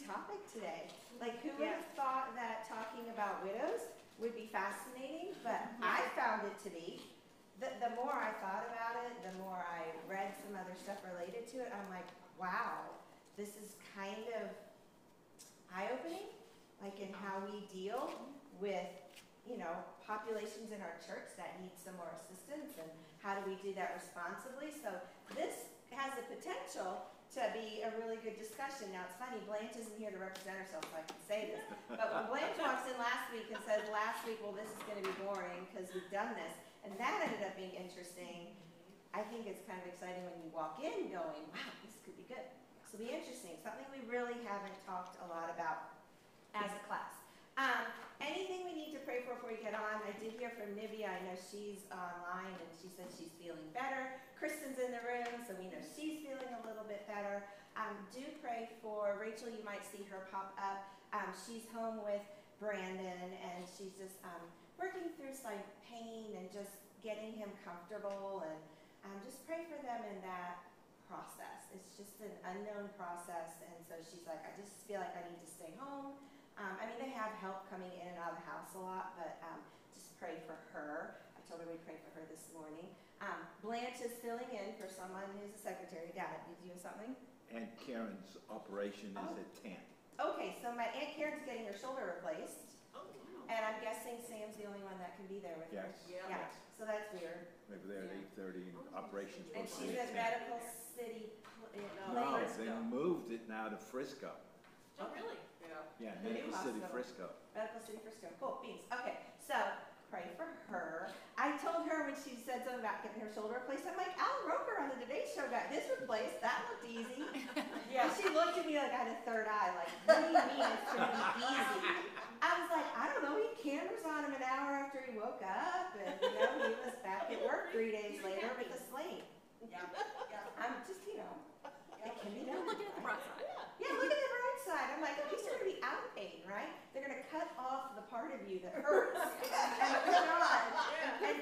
topic today. Like, who would have thought that talking about widows would be fascinating? But I found it to be. The more I thought about it, the more I read some other stuff related to it, I'm like, wow, this is kind of eye-opening, like in how we deal with, you know, populations in our church that need some more assistance, and how do we do that responsibly. So this has the potential to be a really good discussion. Now it's funny, Blanche isn't here to represent herself, so I can say this, but when Blanche walks in last week and says, last week, well, this is going to be boring because we've done this, and that ended up being interesting. I think it's kind of exciting when you walk in going, wow, this could be good. This will be interesting, something we really haven't talked a lot about as a class. Anything we need to pray for before we get on? I did hear from Nivea. I know she's online and she said she's feeling better. Kristen's in the room, so we know she's feeling a little bit better. Do pray for Rachel. You might see her pop up. She's home with Brandon, and she's just working through some pain and just getting him comfortable, and just pray for them in that process. It's just an unknown process, and so she's like, I just feel like I need to stay home. I mean, they have help coming in and out of the house a lot, but just pray for her. I told her we'd pray for her this morning. Blanche is filling in for someone who's a secretary. Dad, did you have something? Aunt Karen's operation is at 10. Okay, so my Aunt Karen's getting her shoulder replaced. Oh, wow. And I'm guessing Sam's the only one that can be there with her. Yeah. So that's weird. Maybe they're at 8:30 and operations And supposed to she's be at at 10. Medical City. No, they moved it now to Frisco. Oh, really? Yeah, The new Medical City, hospital. Frisco. Medical City Frisco. Cool, beans. Okay, so pray for her. I told her when she said something about getting her shoulder replaced, I'm like, Al Roker on the Today Show got his replaced. That looked easy. And she looked at me like I had a third eye. Like, what do you mean it's going to be easy? I was like, I don't know. He had cameras on him an hour after he woke up, and you know, he was back at work 3 days later with a sling. I'm just, you know, it can be done. You're looking at the bright side. Yeah, look at the bright side. I'm like, at least you're going to be out of pain, right? They're going to cut off the part of you that hurts and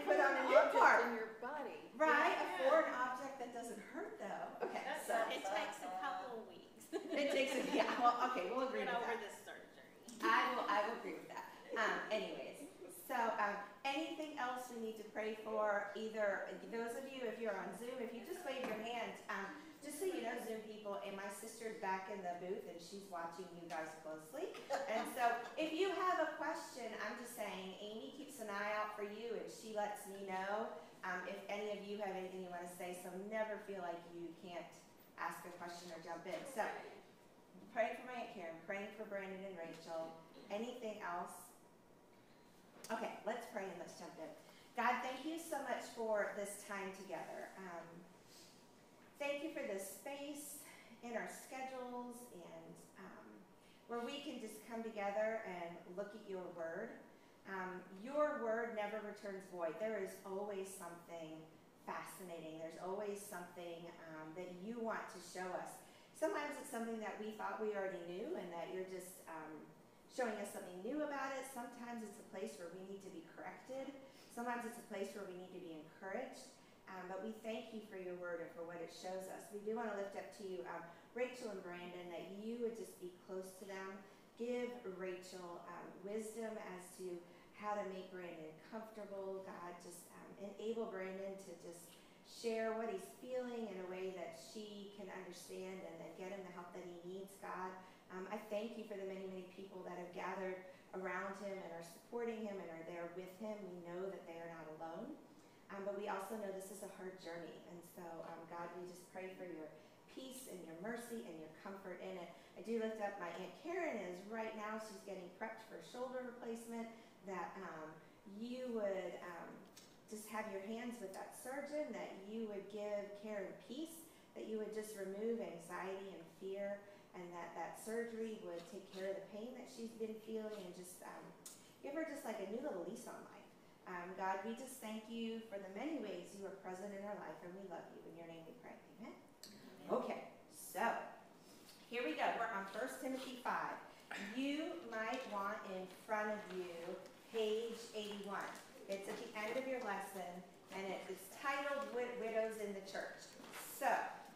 put on a new part. In your body. Right? A foreign object that doesn't hurt, though. Okay, so It takes a couple of weeks. it takes a, yeah, well, okay, we'll agree Get with over that. this surgery. I will agree with that. Anyways, so anything else we need to pray for? Either those of you, if you're on Zoom, if you just wave your hand, just so you know, Zoom people, and my sister's back in the booth and she's watching you guys closely. And so if you have a question, I'm just saying, Amy keeps an eye out for you and she lets me know if any of you have anything you want to say. So never feel like you can't ask a question or jump in. So praying for my Aunt Karen, praying for Brandon and Rachel. Anything else? Okay, let's pray and let's jump in. God, thank you so much for this time together. Thank you for this space in our schedules and where we can just come together and look at your word. Your word never returns void. There is always something fascinating. There's always something that you want to show us. Sometimes it's something that we thought we already knew and that you're just showing us something new about it. Sometimes it's a place where we need to be corrected. Sometimes it's a place where we need to be encouraged. But we thank you for your word and for what it shows us. We do want to lift up to you Rachel and Brandon, that you would just be close to them. Give Rachel wisdom as to how to make Brandon comfortable. God, just enable Brandon to just share what he's feeling in a way that she can understand and then get him the help that he needs, God. I thank you for the many, many people that have gathered around him and are supporting him and are there with him. We know that they are not alone. But we also know this is a hard journey. And so, God, we just pray for your peace and your mercy and your comfort in it. I do lift up my Aunt Karen is right now, she's getting prepped for shoulder replacement, that you would just have your hands with that surgeon, that you would give Karen peace, that you would just remove anxiety and fear, and that surgery would take care of the pain that she's been feeling and just give her just like a new little lease on life. God, we just thank you for the many ways you are present in our life, and we love you. In your name we pray. Amen? Okay, so here we go. We're on 1 Timothy 5. You might want in front of you page 81. It's at the end of your lesson, and it's titled Widows in the Church. So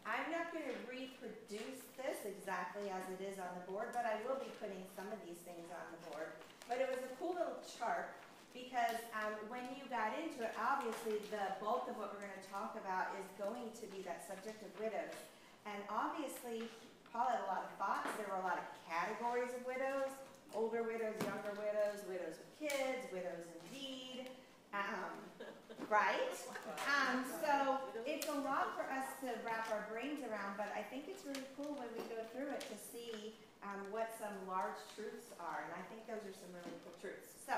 I'm not going to reproduce this exactly as it is on the board, but I will be putting some of these things on the board. But it was a cool little chart because when you got into it, obviously the bulk of what we're going to talk about is going to be that subject of widows. And obviously, Paul had a lot of thoughts. There were a lot of categories of widows: older widows, younger widows, widows with kids, widows indeed. Right? So it's a lot for us to wrap our brains around, but I think it's really cool when we go through it to see what some large truths are, and I think those are some really cool truths. So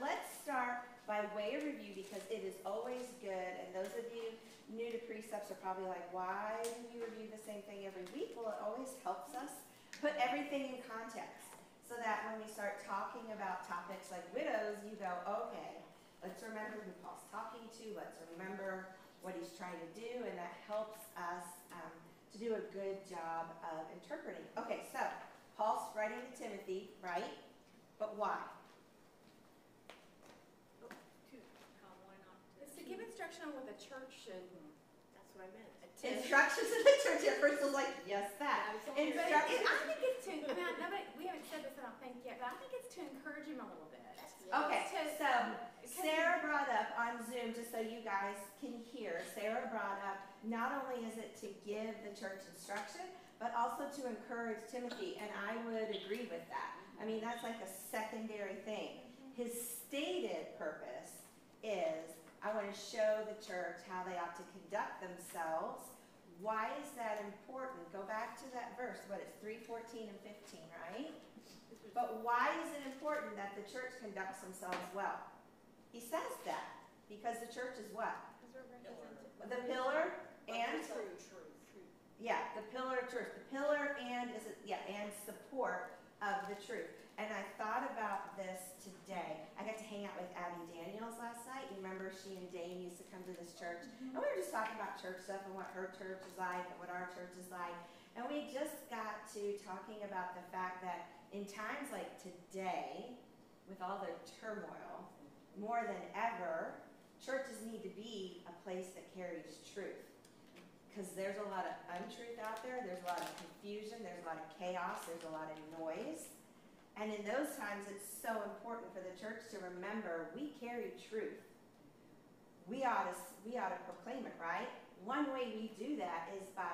let's start by way of review, because it is always good, and those of you new to Precepts are probably like, why do we review the same thing every week? Well, it always helps us put everything in context, so that when we start talking about topics like widows, you go, okay, let's remember who Paul's talking to. Let's remember what he's trying to do, and that helps us to do a good job of interpreting. Okay, so Paul's writing to Timothy, right? But why? It's to give instruction on what the church should. That's what I meant. Instructions in the church. At first, I was like, yes, that. I think it's to. I mean, we haven't said this, I don't think yet, but I think it's to encourage him a little bit. Okay, so Sarah brought up on Zoom, just so you guys can hear, Sarah brought up not only is it to give the church instruction, but also to encourage Timothy, and I would agree with that. I mean, that's like a secondary thing. His stated purpose is, I want to show the church how they ought to conduct themselves. Why is that important? Go back to that verse, what is 3:14 and 15, right? But why is it important that the church conducts themselves well? He says that because the church is what? The pillar and truth. Yeah, the pillar of truth. The pillar and and support of the truth. And I thought about this today. I got to hang out with Abby Daniels last night. You remember she and Dane used to come to this church, and we were just talking about church stuff and what her church is like and what our church is like. And we just got to talking about the fact that in times like today, with all the turmoil, more than ever, churches need to be a place that carries truth. Because there's a lot of untruth out there, there's a lot of confusion, there's a lot of chaos, there's a lot of noise. And in those times, it's so important for the church to remember we carry truth. We ought to proclaim it, right? One way we do that is by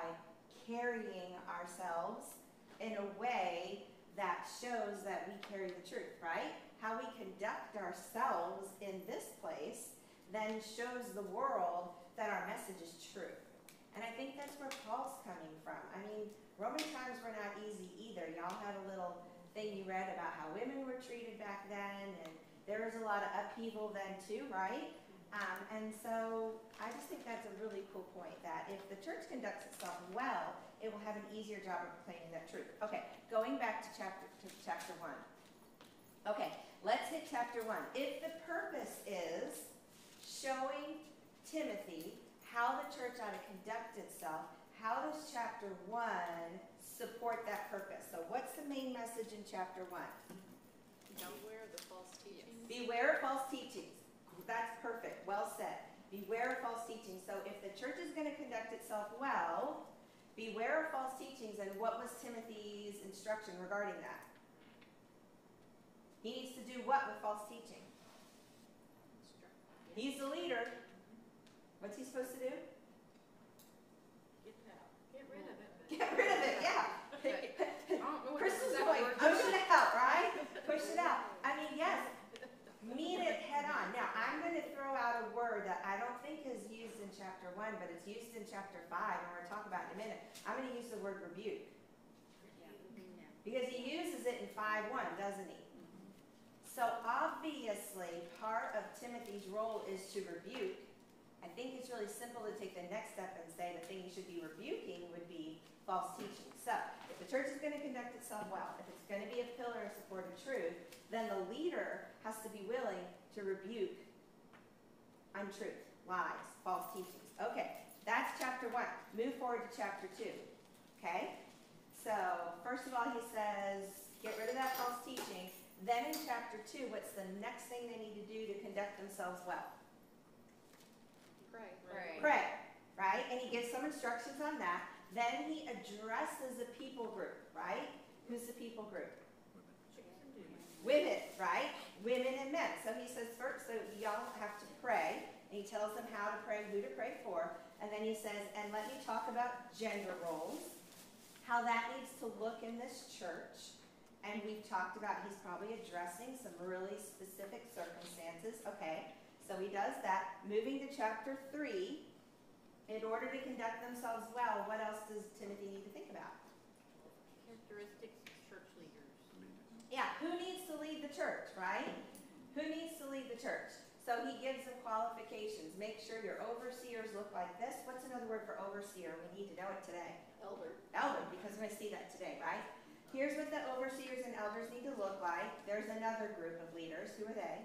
carrying ourselves in a way that shows that we carry the truth, right? How we conduct ourselves in this place then shows the world that our message is true. And I think that's where Paul's coming from. I mean, Roman times were not easy either. Y'all had a little thing you read about how women were treated back then, and there was a lot of upheaval then too, right? And so I just think that's a really cool point, that if the church conducts itself well, it will have an easier job of proclaiming that truth. Okay, going back to chapter 1. Okay, let's hit chapter 1. If the purpose is showing Timothy how the church ought to conduct itself, how does chapter 1 support that purpose? So what's the main message in chapter 1? Beware of the false teachings. Beware of false teachings. That's perfect. Well said. Beware of false teachings. So if the church is going to conduct itself well, beware of false teachings. And what was Timothy's instruction regarding that? He needs to do what with false teaching? He's the leader. What's he supposed to do? Get it out. Get rid of it. Get rid of it, yeah. Kristen's going, push it out, right? Push it out. I mean, yes, meet it head on. Now, I'm going to throw out a word that I don't think is used in chapter 1, but it's used in chapter 5, and we're going to talk about it in a minute. I'm going to use the word rebuke. Because he uses it in 5:1, doesn't he? So obviously, part of Timothy's role is to rebuke. I think it's really simple to take the next step and say the thing you should be rebuking would be false teaching. So if the church is going to conduct itself well, if it's going to be a pillar of support of truth, then the leader has to be willing to rebuke untruth, lies, false teachings. Okay, that's chapter 1. Move forward to chapter 2. Okay? So first of all, he says, get rid of that false teaching. Then in chapter 2, what's the next thing they need to do to conduct themselves well? Pray. Pray. right? And he gives some instructions on that. Then he addresses a people group, right? Who's the people group? Women, right? Women and men. So he says first, so y'all have to pray. And he tells them how to pray, who to pray for. And then he says, and let me talk about gender roles, how that needs to look in this church. And we've talked about, he's probably addressing some really specific circumstances. Okay, so he does that. Moving to chapter 3, in order to conduct themselves well, what else does Timothy need to think about? Characteristics of church leaders. Yeah, who needs to lead the church, right? Who needs to lead the church? So he gives them qualifications. Make sure your overseers look like this. What's another word for overseer? We need to know it today. Elder. Elder, because we're going to see that today, right? Here's what the overseers and elders need to look like. There's another group of leaders. Who are they?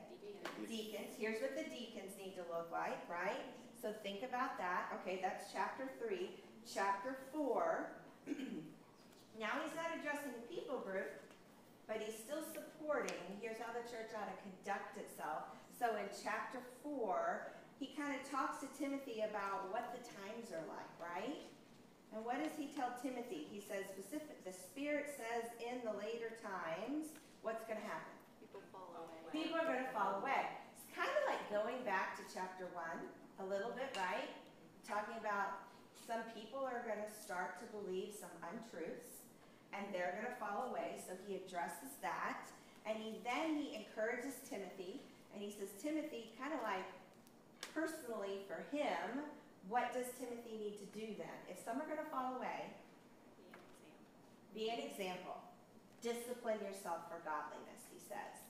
Deacons. Here's what the deacons need to look like, right? So think about that. Okay, that's chapter 3. Chapter 4. Now he's not addressing the people group, but he's still supporting. Here's how the church ought to conduct itself. So in chapter 4, he kind of talks to Timothy about what the times are like, right? And what does he tell Timothy? He says, the Spirit says in the later times, what's going to happen? People fall away. People are going to fall away. It's kind of like going back to chapter 1 a little bit, right? Talking about some people are going to start to believe some untruths, and they're going to fall away. So he addresses that, and then he encourages Timothy, and he says, Timothy, kind of like personally for him, what does Timothy need to do then? If some are going to fall away, be an example. Discipline yourself for godliness, he says.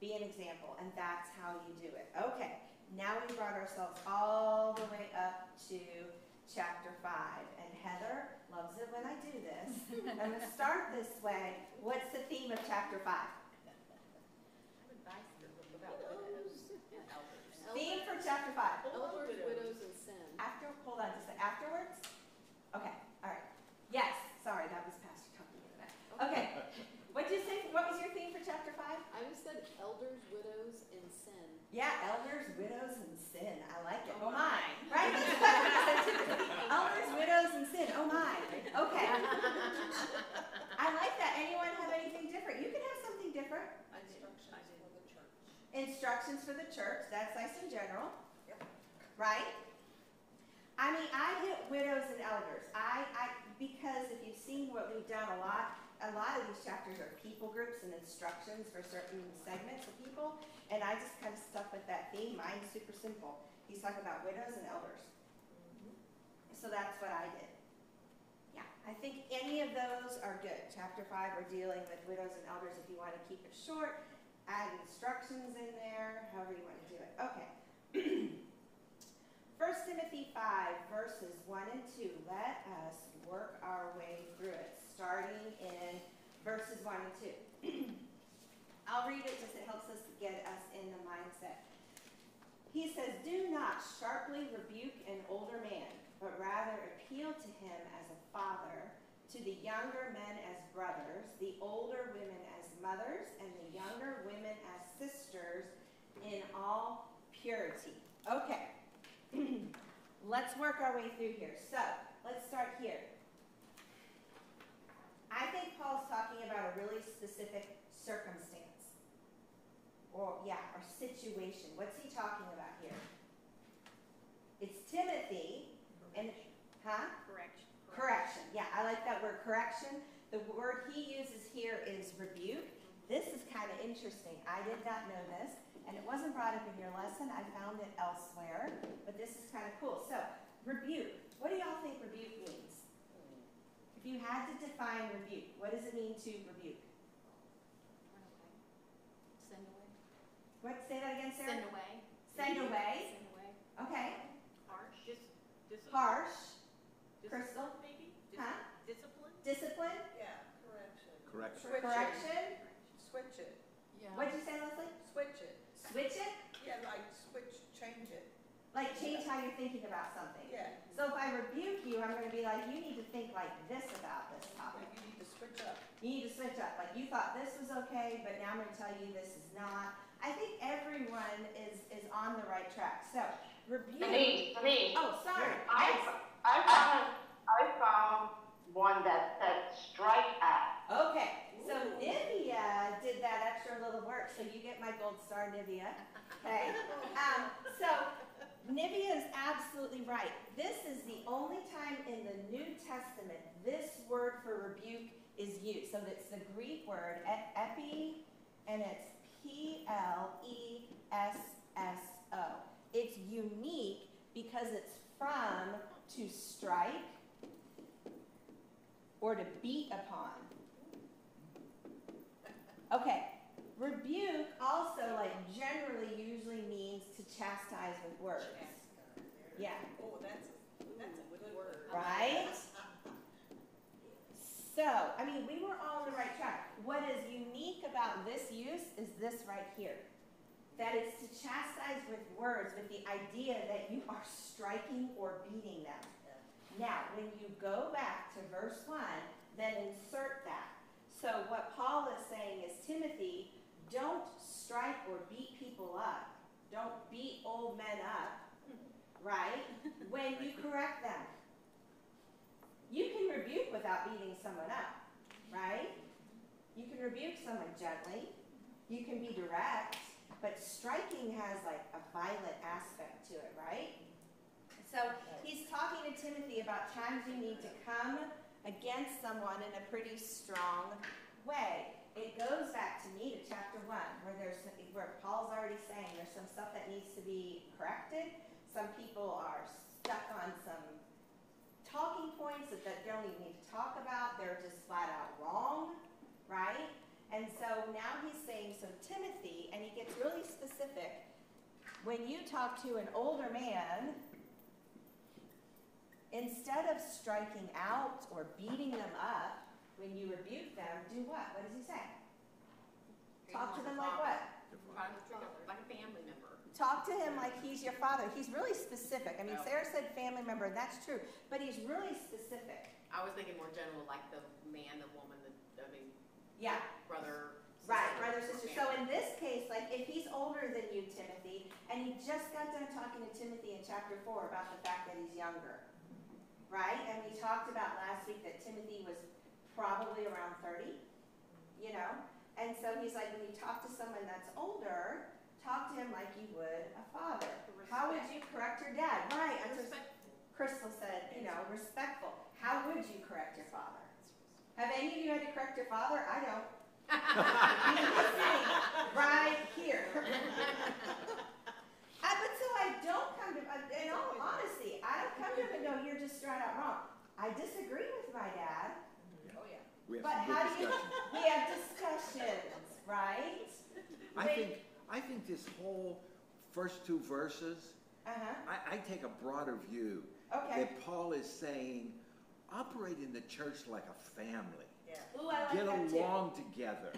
Be an example, and that's how you do it. Okay, now we brought ourselves all the way up to chapter 5, and Heather loves it when I do this. I'm going to start this way. What's the theme of chapter 5? Theme for chapter 5. Elders, widows, and sin. Hold on just a second. Afterwards? Okay, all right. Yes, sorry, that was Pastor talking in the back. Okay, what did you say? What was your theme for chapter 5? I just said elders, widows, and sin. Yeah, elders, widows, and sin. I like it. Oh my. Right? Elders, widows, and sin. Oh my. Okay. I like that. Anyone have anything different? You can have something different. Instructions for the church. That's nice in general. Right? I mean, I hit widows and elders. Because if you've seen what we've done a lot of these chapters are people groups and instructions for certain segments of people, and I just kind of stuck with that theme. Mine's super simple. He's talking about widows and elders. So that's what I did. Yeah, I think any of those are good. Chapter 5, we're dealing with widows and elders. If you want to keep it short, add instructions in there, however you want to do it. Okay. 1 Timothy 5, verses 1 and 2. Let us work our way through it, starting in verses 1 and 2. I'll read it just it helps us get us in the mindset. He says, do not sharply rebuke an older man, but rather appeal to him as a father, to the younger men as brothers, the older women as mothers, and the younger women as sisters in all purity. Okay. Let's work our way through here. So, let's start here. I think Paul's talking about a really specific circumstance. Or situation. What's he talking about here? It's Timothy and Correction. Yeah, I like that word, correction. The word he uses here is rebuke. This is kind of interesting. I did not know this, and it wasn't brought up in your lesson. I found it elsewhere, but this is kind of cool. So, rebuke. What do y'all think rebuke means? If you had to define rebuke, what does it mean to rebuke? Send away. What? Say that again, Sarah. Send away. Send away. Send away. Okay. Harsh. Discipline. Harsh. Discipline, Crystal? maybe? Huh? Discipline? Discipline. Yeah, correction. Correction. Correction. Switch it. Yeah. What'd you say, Leslie? Switch it. Switch it? Yeah, like change it. Like change how you're thinking about something. Yeah. So if I rebuke you, I'm going to be like, you need to think like this about this Like topic. you need to switch up. You need to switch up. Like you thought this was okay, but now I'm going to tell you this is not. I think everyone is on the right track. So Rebuke. Denise. Oh, sorry. I found one that said strike at. Okay, so Nivea did that extra little work, so you get my gold star, Nivea. Okay, so Nivea is absolutely right. This is the only time in the New Testament this word for rebuke is used. So it's the Greek word epi, and it's P-L-E-S-S-O. It's unique because it's from to strike or to beat upon. Okay, rebuke also generally usually means to chastise with words. Yeah. Oh, that's a good word. Right? So, I mean, we were all on the right track. What is unique about this use is this right here. That it's to chastise with words, with the idea that you are striking or beating them. Now, when you go back to verse 1, then insert that. So what Paul is saying is, Timothy, don't strike or beat people up. Don't beat old men up, right? When you correct them. You can rebuke without beating someone up, right? You can rebuke someone gently. You can be direct, but striking has a violent aspect to it, right? So he's talking to Timothy about times you need to come against someone in a pretty strong way. It goes back to me to chapter 1, where Paul's already saying there's some stuff that needs to be corrected. Some people are stuck on some talking points that they don't even need to talk about. They're just flat out wrong, right? And so now he's saying, so Timothy, and he gets really specific, when you talk to an older man, instead of striking out or beating them up, when you rebuke them, do what? What does he say? Talk to them like what? Like a family member. Talk to him like he's your father. He's really specific. I mean, Sarah said family member, and that's true, but he's really specific. I was thinking more general, like the man, the woman, Yeah. brother. Right, brother, sister. So in this case, if he's older than you, Timothy, and he just got done talking to Timothy in chapter 4 about the fact that he's younger, right? And we talked about last week that Timothy was probably around 30, And so he's like, when you talk to someone that's older, talk to him like you would a father. How would you correct your dad? Right. Crystal said, respectful. How would you correct your father? Have any of you had to correct your father? I don't. Right here. But so I don't come to, in all honesty, I don't come to him and go, you're just straight out wrong. I disagree with my dad. Oh, yeah. We have some good discussions. We have discussions, right? I think this whole first two verses, I take a broader view. Okay. That Paul is saying, operate in the church like a family. Yeah. Ooh, I like Get that along together.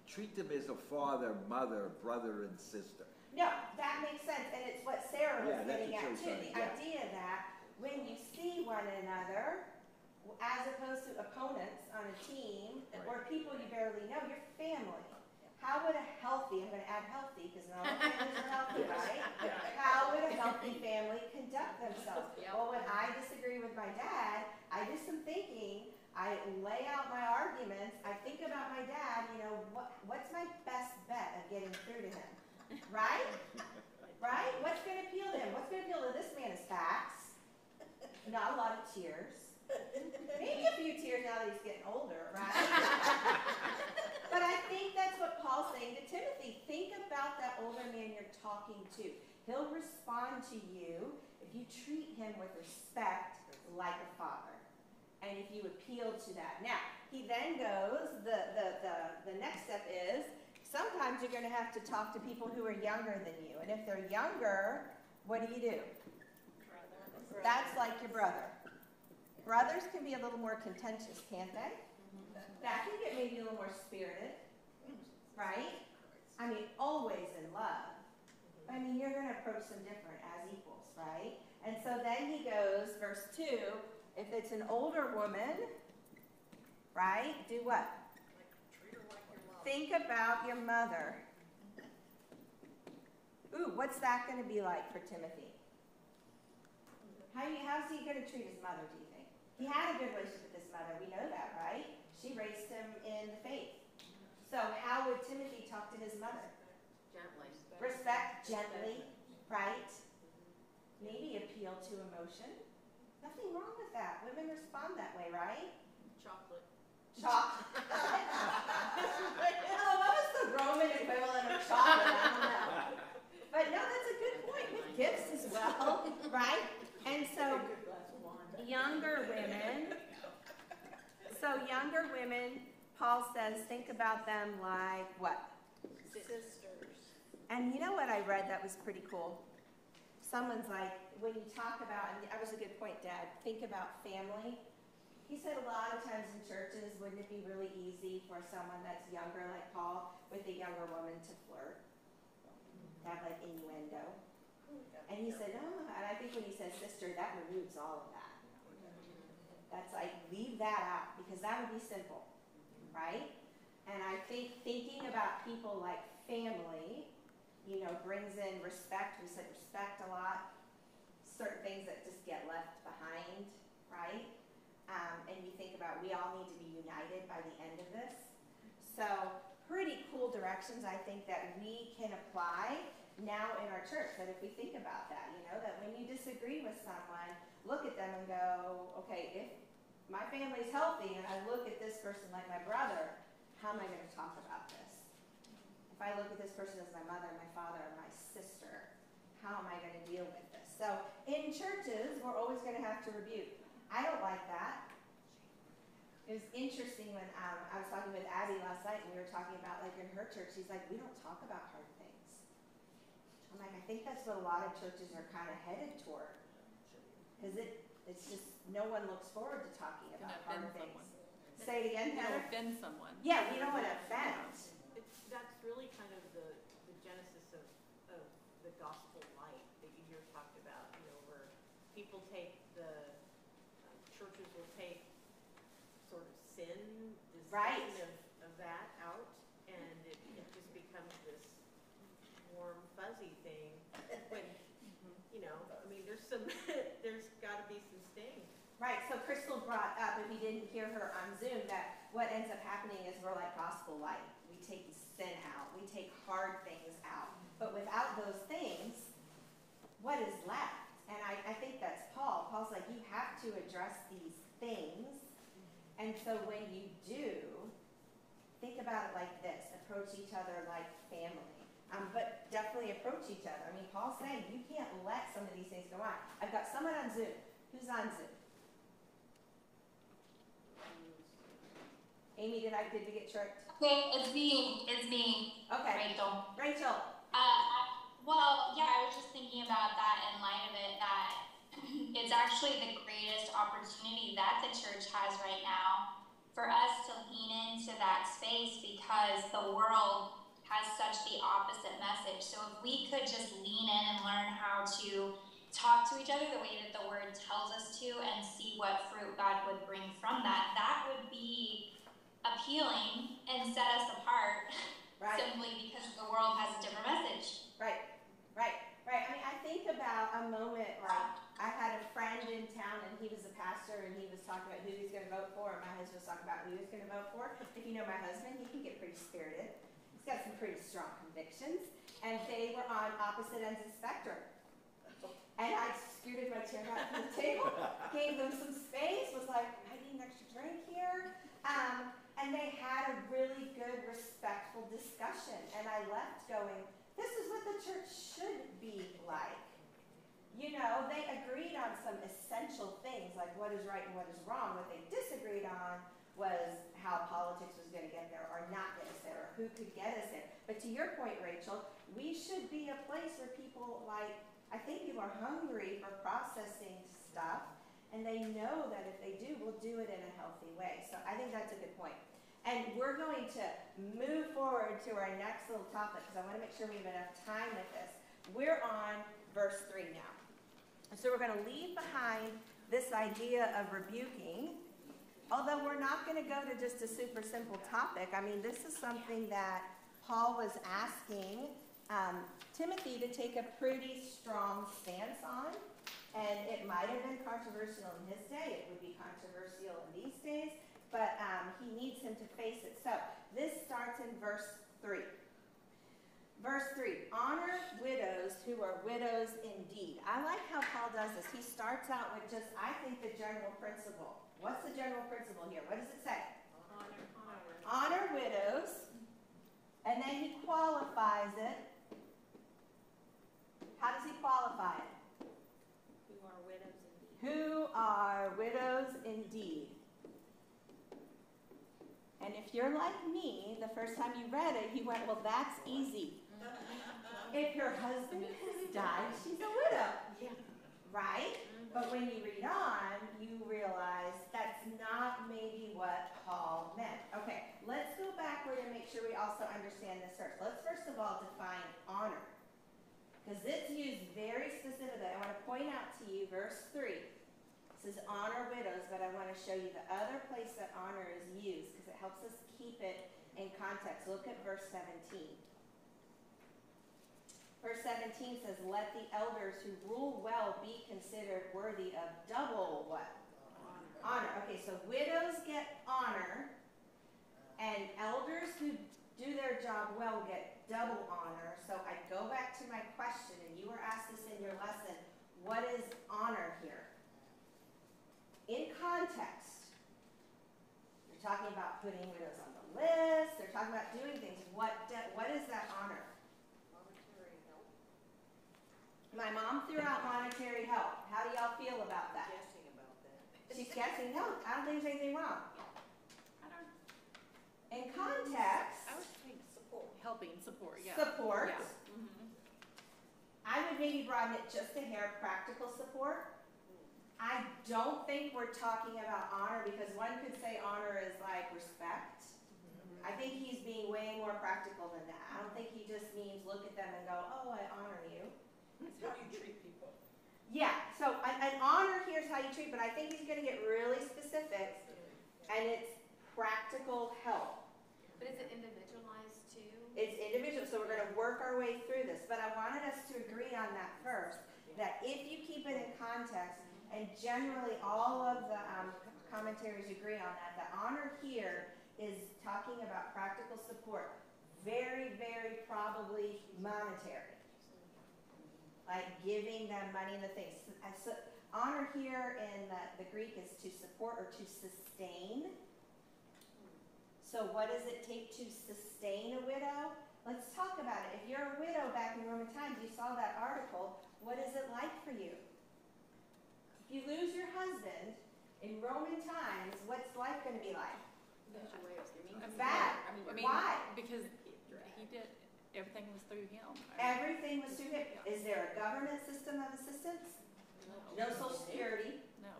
Treat them as a father, mother, brother, and sister. No, that makes sense, and it's what Sarah was Yeah, that's getting what at she was too. saying, The yeah. idea that when you see one another, as opposed to opponents on a team or people you barely know, you're family. How would a healthy, I'm going to add healthy because not all families are healthy, right? How would a healthy family conduct themselves? Well, when I disagree with my dad, I do some thinking, I lay out my arguments, I think about my dad, what's my best bet of getting through to him? Right? Right? What's going to appeal to him? What's going to appeal to this man is facts, not a lot of tears. Maybe a few tears now that he's getting older, right? But I think that's what Paul's saying to Timothy. Think about that older man you're talking to. He'll respond to you if you treat him with respect like a father. And if you appeal to that. Now, he then goes, the next step is, sometimes you're going to have to talk to people who are younger than you. And if they're younger, what do? That's like your brother. Brothers can be a little more contentious, can't they? That can get maybe a little more spirited, right? I mean, always in love. I mean, you're going to approach them different as equals, right? And so then he goes, verse 2, if it's an older woman, right, do what? Treat her like your mom. Think about your mother. Ooh, what's that going to be like for Timothy? How's he going to treat his mother, do you think? He had a good relationship with his mother. We know that, right? She raised him in the faith. So how would Timothy talk to his mother? Gently. Respect, gently, right? Maybe appeal to emotion. Nothing wrong with that. Women respond that way, right? Chocolate. Chocolate. Oh, what was the Roman equivalent of chocolate? I don't know. But no, that's a good point. With gifts as well, right? And so younger women, Paul says, think about them like what? Sisters. And you know what I read that was pretty cool? Someone's like, when you talk about, and that was a good point, Dad, think about family. He said a lot of times in churches, wouldn't it be really easy for someone that's younger, like Paul, with a younger woman to flirt? To have like innuendo. And he said, oh, and I think when he says sister, that removes all of that. That's like, leave that out, because that would be simple, right? And I think thinking about people like family, you know, brings in respect. We said respect a lot. Certain things that just get left behind, right? And you think about, we all need to be united by the end of this. So pretty cool directions, I think, that we can apply now in our church. That if we think about that, you know, that when you disagree with someone, look at them and go, okay, if my family's healthy and I look at this person like my brother, how am I going to talk about this? If I look at this person as my mother, my father, or my sister, how am I going to deal with this? So in churches, we're always going to have to rebuke. I don't like that. It was interesting when I was talking with Abby last night, and we were talking about, like, in her church, she's like, we don't talk about hard things. I'm like, I think that's what a lot of churches are kind of headed toward. Because it's just, no one looks forward to talking about hard things. Say it again, Heather? Offend someone. Yeah, we don't want to offend. That's really kind of the genesis of the gospel light that you hear talked about, you know, where people take churches will take sort of sin, discussion of that out, and it just becomes this warm, fuzzy thing when, you know, I mean, there's got to be some sting. Right, so Crystal brought up, if you didn't hear her on Zoom, that what ends up happening is we're like gospel light. We take the sin out. We take hard things out. But without those things, what is left? And I think that's Paul. Paul's like, you have to address these things. And so when you do, think about it like this. Approach each other like family. But definitely approach each other. I mean, Paul's saying you can't let some of these things go on. I've got someone on Zoom. Who's on Zoom? Amy, did we get tricked? Okay, it's me. Okay. Rachel. Well, yeah, I was just thinking about that in light of it, that it's actually the greatest opportunity that the church has right now for us to lean into that space, because the world has such the opposite message. So if we could just lean in and learn how to talk to each other the way that the word tells us to, and see what fruit God would bring from that, that would be appealing and set us apart. Right. Simply because the world has a different message. Right. I mean, I think about a moment like I had a friend in town, and he was a pastor, and he was talking about who he was going to vote for, and my husband was talking about who he was going to vote for. If you know my husband, he can get pretty spirited. He's got some pretty strong convictions, and they were on opposite ends of the spectrum. And I scooted my chair out from the table, gave them some space, was like, I need an extra drink here. And they had a really good, respectful discussion. And I left going, this is what the church should be like. You know, they agreed on some essential things, like what is right and what is wrong. What they disagreed on was how politics was going to get there or not get us there, or who could get us there. But to your point, Rachel, we should be a place where people, like, I think people are hungry for processing stuff, and they know that if they do, we'll do it in a healthy way. So I think that's a good point. And we're going to move forward to our next little topic, because I want to make sure we have enough time with this. We're on verse 3 now. So we're going to leave behind this idea of rebuking, although we're not going to go to just a super simple topic. I mean, this is something that Paul was asking Timothy to take a pretty strong stance on. And it might have been controversial in his day, it would be controversial in these days, but he needs him to face it. So this starts in verse 3. Verse 3, honor widows who are widows indeed. I like how Paul does this. He starts out with just, I think, the general principle. What's the general principle here? What does it say? Honor widows. And then he qualifies it. How does he qualify it? Who are widows indeed. Who are widows indeed. And if you're like me, the first time you read it, you went, well, that's easy. If your husband has died, she's a widow. Yeah. Right? But when you read on, you realize that's not maybe what Paul meant. Okay, let's go backward and make sure we also understand this verse. Let's first of all define honor. Because it's used very specifically. I want to point out to you verse 3. It says honor widows, but I want to show you the other place that honor is used because it helps us keep it in context. Look at verse 17. Verse 17 says, let the elders who rule well be considered worthy of double what? Honor. Okay, so widows get honor, and elders who do their job well get double honor. So I go back to my question, and you were asked this in your lesson. What is honor here? In context, you're talking about putting widows on the list. They're talking about doing things. What is that honor? My mom threw out monetary help. How do y'all feel about that? Guessing about that. She's guessing. No, I don't think there's anything wrong. I don't, In context, I would think Support. helping support, yeah. support. Yeah. I would maybe broaden it just a hair, practical support. I don't think we're talking about honor because one could say honor is like respect. I think he's being way more practical than that. I don't think he just means look at them and go, oh, I honor you. It's how you treat people. Yeah, so an honor here is how you treat, but I think he's going to get really specific, and it's practical help. but is it individualized too? It's individual, so we're going to work our way through this, but I wanted us to agree on that first, that if you keep it in context, and generally all of the commentaries agree on that, the honor here is talking about practical support, very, very probably monetary. Like giving them money and the things. So honor here in the Greek is to support or to sustain. So what does it take to sustain a widow? Let's talk about it. If you're a widow back in Roman times, you saw that article, what is it like for you? If you lose your husband in Roman times, what's life going to be like? Bad. Why? Because he did, everything was through him. Everything was through him. Is there a government system of assistance? No Social Security, No.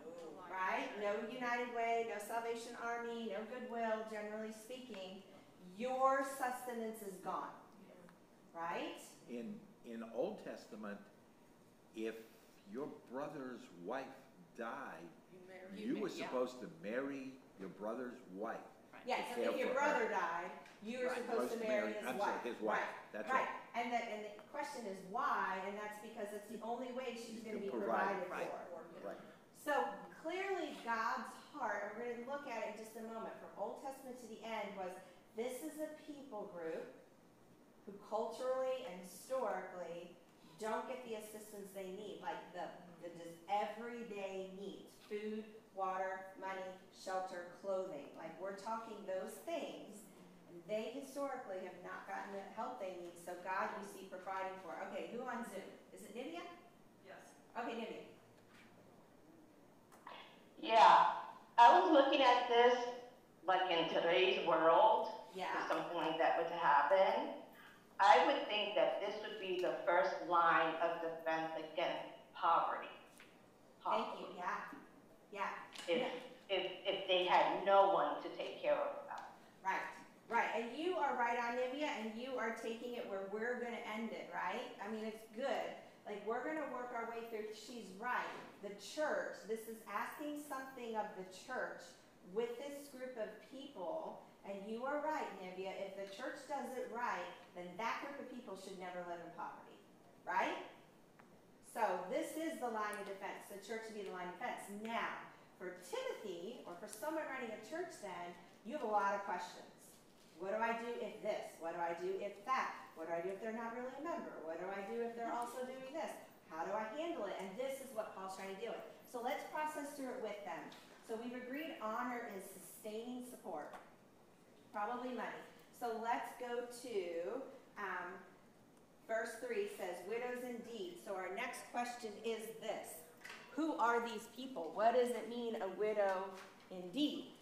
right? No United Way, no Salvation Army, no Goodwill, generally speaking. Your sustenance is gone, right? In Old Testament, if your brother's wife died, you were supposed to marry your brother's wife. Yes, to if care your for her. brother died, you were supposed to marry his I'm wife. sorry, his wife. Right, That's right. right. And the question is why, and that's because it's the only way she's going to be Provide. provided for. Right. So clearly God's heart, and we're going to look at it in just a moment, from Old Testament to the end, was this is a people group who culturally and historically don't get the assistance they need, like the just everyday needs, food, water, money, shelter, clothing. Like we're talking those things. And they historically have not gotten the help they need, so God you see providing for. Okay, who on Zoom? Is it Nivea? Yes. Okay, Nivea. Yeah, I was looking at this, like in today's world, Yeah. if something like that would happen. I would think that this would be the first line of defense against poverty. Thank you. Yeah. Yeah. If they had no one to take care of them. Right. Right. And you are right on, Nivea, and you are taking it where we're going to end it, right? I mean, it's good. Like, we're going to work our way through. She's right. The church, this is asking something of the church with this group of people. And you are right, Nivea. If the church does it right, then that group of people should never live in poverty. Right? So this is the line of defense. The church would be the line of defense. Now, for Timothy, or for someone running a church then, you have a lot of questions. What do I do if this? What do I do if that? What do I do if they're not really a member? What do I do if they're also doing this? How do I handle it? And this is what Paul's trying to deal with. So let's process through it with them. So we've agreed honor is sustaining support. Probably money. So let's go to verse 3 says, widows indeed. So our next question is this. Who are these people? What does it mean, a widow indeed?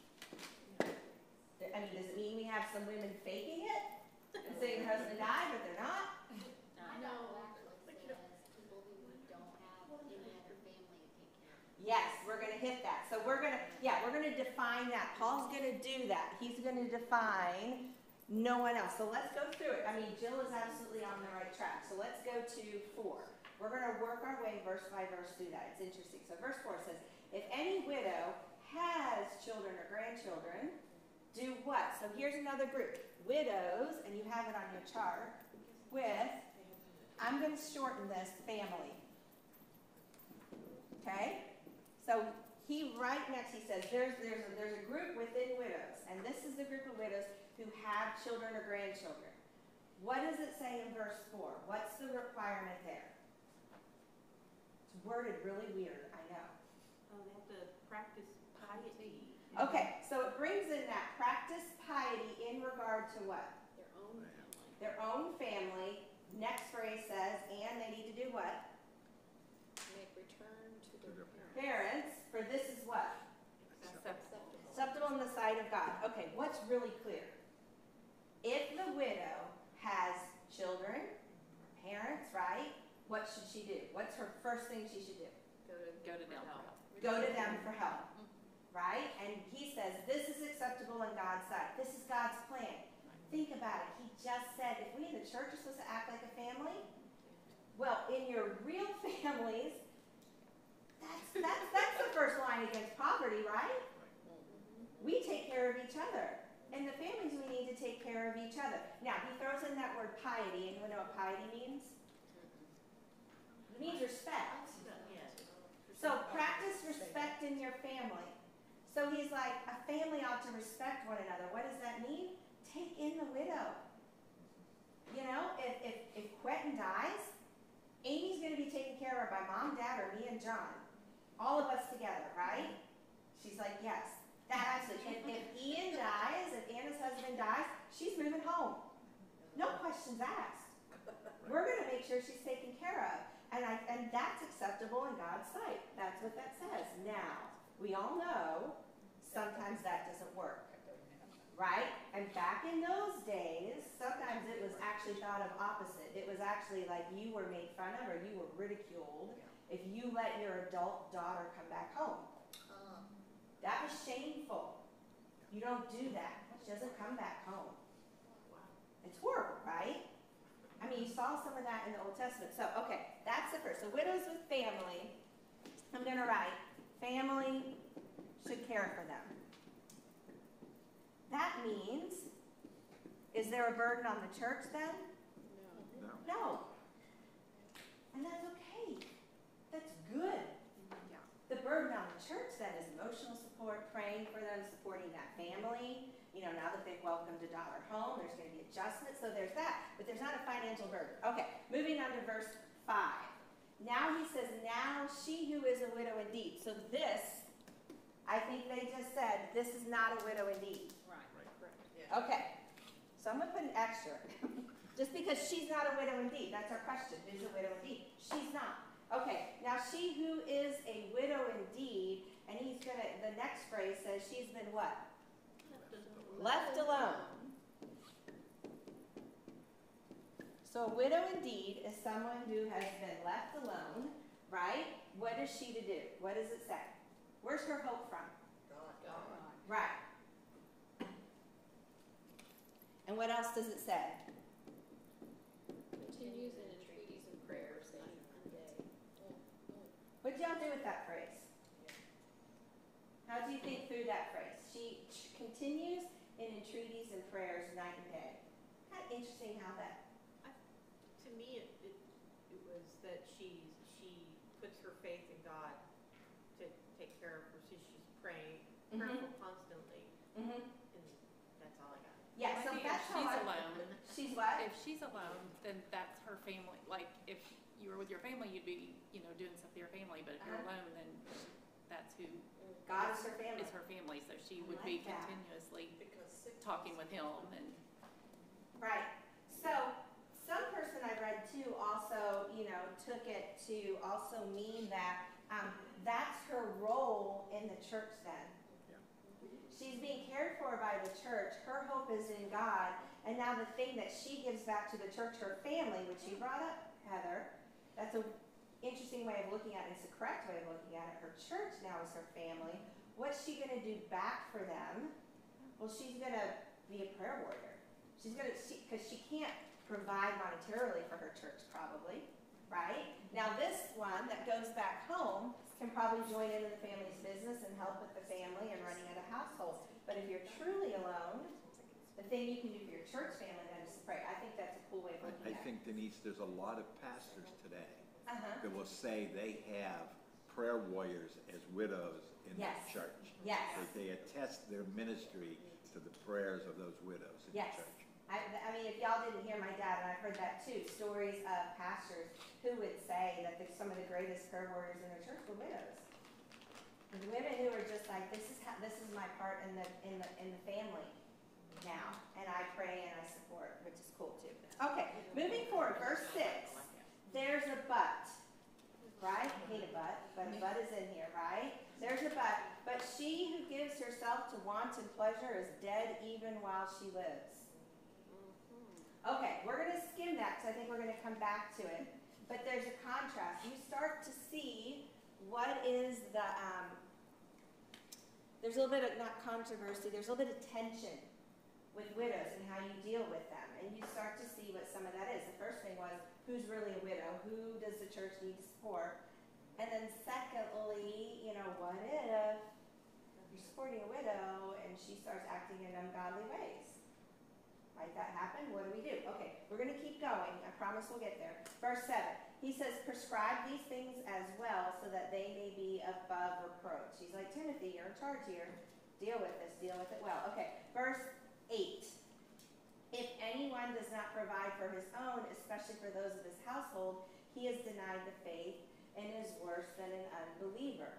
I mean, does it mean we have some women faking it? And saying their husband died, but they're not? No, actually says people who don't have any other family to take care of. Yes, we're going to hit that. So we're going to define that. Paul's going to do that. He's going to define no one else. So let's go through it. I mean, Jill is absolutely on the right track. So let's go to 4. We're going to work our way verse by verse through that. It's interesting. So verse 4 says, if any widow has children or grandchildren, do what? So here's another group. Widows, and you have it on your chart, with, I'm going to shorten this, family. Okay? So he right next, he says, there's a group within widows, and this is the group of widows who have children or grandchildren. What does it say in verse 4? What's the requirement there? It's worded really weird, I know. Oh, they have to practice piety. Okay, so it brings in that practice piety in regard to what? Their own family. Their own family. Next phrase says, and they need to do what? Make return to their parents. Parents, for this is what? Acceptable. Acceptable in the sight of God. Okay, what's really clear? If the widow has children, parents, right? What should she do? What's her first thing she should do? Go to them for help. Go to them for help, right? And he says, this is acceptable in God's sight. This is God's plan. Think about it. He just said, if we in the church are supposed to act like a family, well, in your real families, that's the first line against poverty, right? We take care of each other. In the families, we need to take care of each other. Now, he throws in that word piety. Anyone know what piety means? It means respect. So practice respect in your family. So he's like, a family ought to respect one another. What does that mean? Take in the widow. You know, if Quentin dies, Amy's going to be taken care of by mom, dad, or me and John. All of us together, right? She's like, yes. That absolutely. If Ian dies, if Anna's husband dies, she's moving home. No questions asked. We're going to make sure she's taken care of. And that's acceptable in God's sight. That's what that says. Now, we all know sometimes that doesn't work. Right? And back in those days, sometimes it was actually thought of opposite. It was actually like you were made fun of or you were ridiculed if you let your adult daughter come back home. That was shameful. You don't do that. She doesn't come back home. It's horrible, right? I mean, you saw some of that in the Old Testament. So, okay, that's the first. So widows with family, I'm going to write, family should care for them. That means, is there a burden on the church then? No. No. And that's okay. That's good. The burden on the church then is emotional support, praying for them, supporting that family. You know, now that they've welcomed a daughter home, there's going to be adjustments. So there's that. But there's not a financial burden. Okay, moving on to verse 5. Now he says, now she who is a widow indeed. So this, I think they just said, this is not a widow indeed. Right. Correct. Yeah. Okay, so I'm going to put an extra. Just because she's not a widow indeed. That's our question. Who's a widow indeed? She's not. Okay, now she who is a widow indeed, and he's going to, the next phrase says she's been what? Left alone. So a widow indeed is someone who has been left alone, right? What is she to do? What does it say? Where's her hope from? God. Right. And what else does it say? Continues in entreaties and prayers night and day. What did y'all do with that phrase? How do you think through that phrase? She continues in entreaties and prayers night and day. Kind of interesting how that. To me, it was that she her faith in God to take care of her. So she's praying, Mhm. prayerful constantly, Mhm. and that's all I got. Yeah, I so think that's if how she's I, alone, she's what? if she's alone, then that's her family. Like, if you were with your family, you'd be, you know, doing stuff to your family, but if you're Uh-huh. alone, then that's who God is her family. is her family, so she I would like be that. continuously Because sickness. talking with him, and Right. So some person I read too also, you know, took it to also mean that that's her role in the church then. She's being cared for by the church. Her hope is in God. And now the thing that she gives back to the church, her family, which you brought up, Heather, that's an interesting way of looking at it. It's the correct way of looking at it. Her church now is her family. What's she going to do back for them? Well, she's going to be a prayer warrior. She's going to, because she can't provide monetarily for her church probably, right? Now this one that goes back home can probably join into the family's business and help with the family and running of the household. But if you're truly alone, the thing you can do for your church family then is to pray. I think that's a cool way of looking I at it. think, Denise, there's a lot of pastors today Uh-huh. that will say they have prayer warriors as widows in Yes. the church. Yes. That they attest their ministry to the prayers of those widows in Yes. the church. I mean, if y'all didn't hear my dad, and I've heard that too, stories of pastors who would say that some of the greatest prayer warriors in their church were widows. The women who are just like, this is my part in the family now, and I pray and I support, which is cool too. Okay, moving forward, verse 6. There's a but, right? I hate a but a but is in here, right? There's a but. But she who gives herself to wanton pleasure is dead even while she lives. Okay, we're going to skim that because I think we're going to come back to it. But there's a contrast. You start to see what is the, there's a little bit of, not controversy, there's a little bit of tension with widows and how you deal with them. And you start to see what some of that is. The first thing was, who's really a widow? Who does the church need to support? And then secondly, you know, what if you're supporting a widow and she starts acting in ungodly ways? Might that happen? What do we do? Okay, we're going to keep going. I promise we'll get there. Verse 7. He says, prescribe these things as well so that they may be above reproach. He's like, Timothy, you're in charge here. Deal with this. Deal with it well. Okay, verse 8. If anyone does not provide for his own, especially for those of his household, he has denied the faith and is worse than an unbeliever.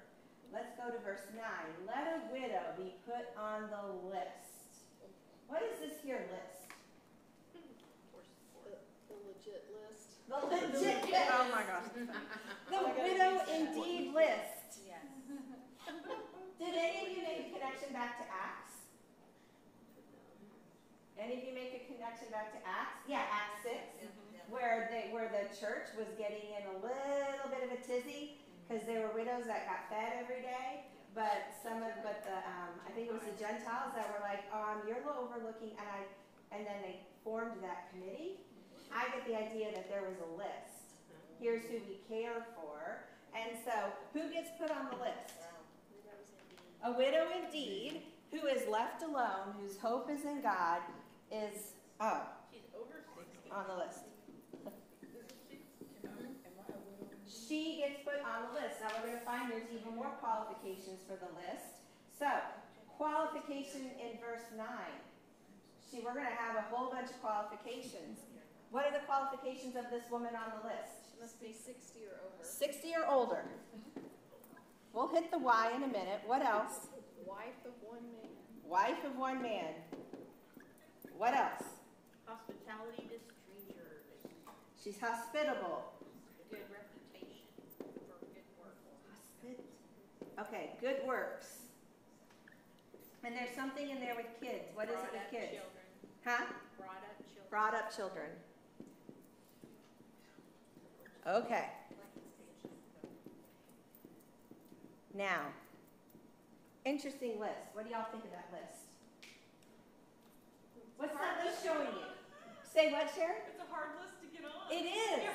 Let's go to verse 9. Let a widow be put on the list. What is this here list? the legit list. The legit list. Oh my gosh. The widow indeed list. Yes. Did any of you make a connection back to Acts? Any of you make a connection back to Acts? Yeah, Acts 6, where the church was getting in a little bit of a tizzy because there were widows that got fed every day, but I think it was the Gentiles that were like, you're overlooking, and then they formed that committee. I get the idea that there was a list. Here's who we care for, and so who gets put on the list? A widow indeed, who is left alone, whose hope is in God, is She's over 60. on the list. She gets put on the list. Now we're going to find there's even more qualifications for the list. So, qualification in verse 9. See, we're going to have a whole bunch of qualifications. What are the qualifications of this woman on the list? She must be 60 or over. 60 or older. We'll hit the Y in a minute. What else? Wife of one man. Wife of one man. What else? Hospitality to strangers. She's hospitable. Good reputation for good work. Okay, good works. And there's something in there with kids. What is it with kids? Children. Huh? Brought up children. Brought up children. Okay. Now, interesting list. What do y'all think of that list? What's that list showing you? Say what, Sharon? It's a hard list to get on. It is.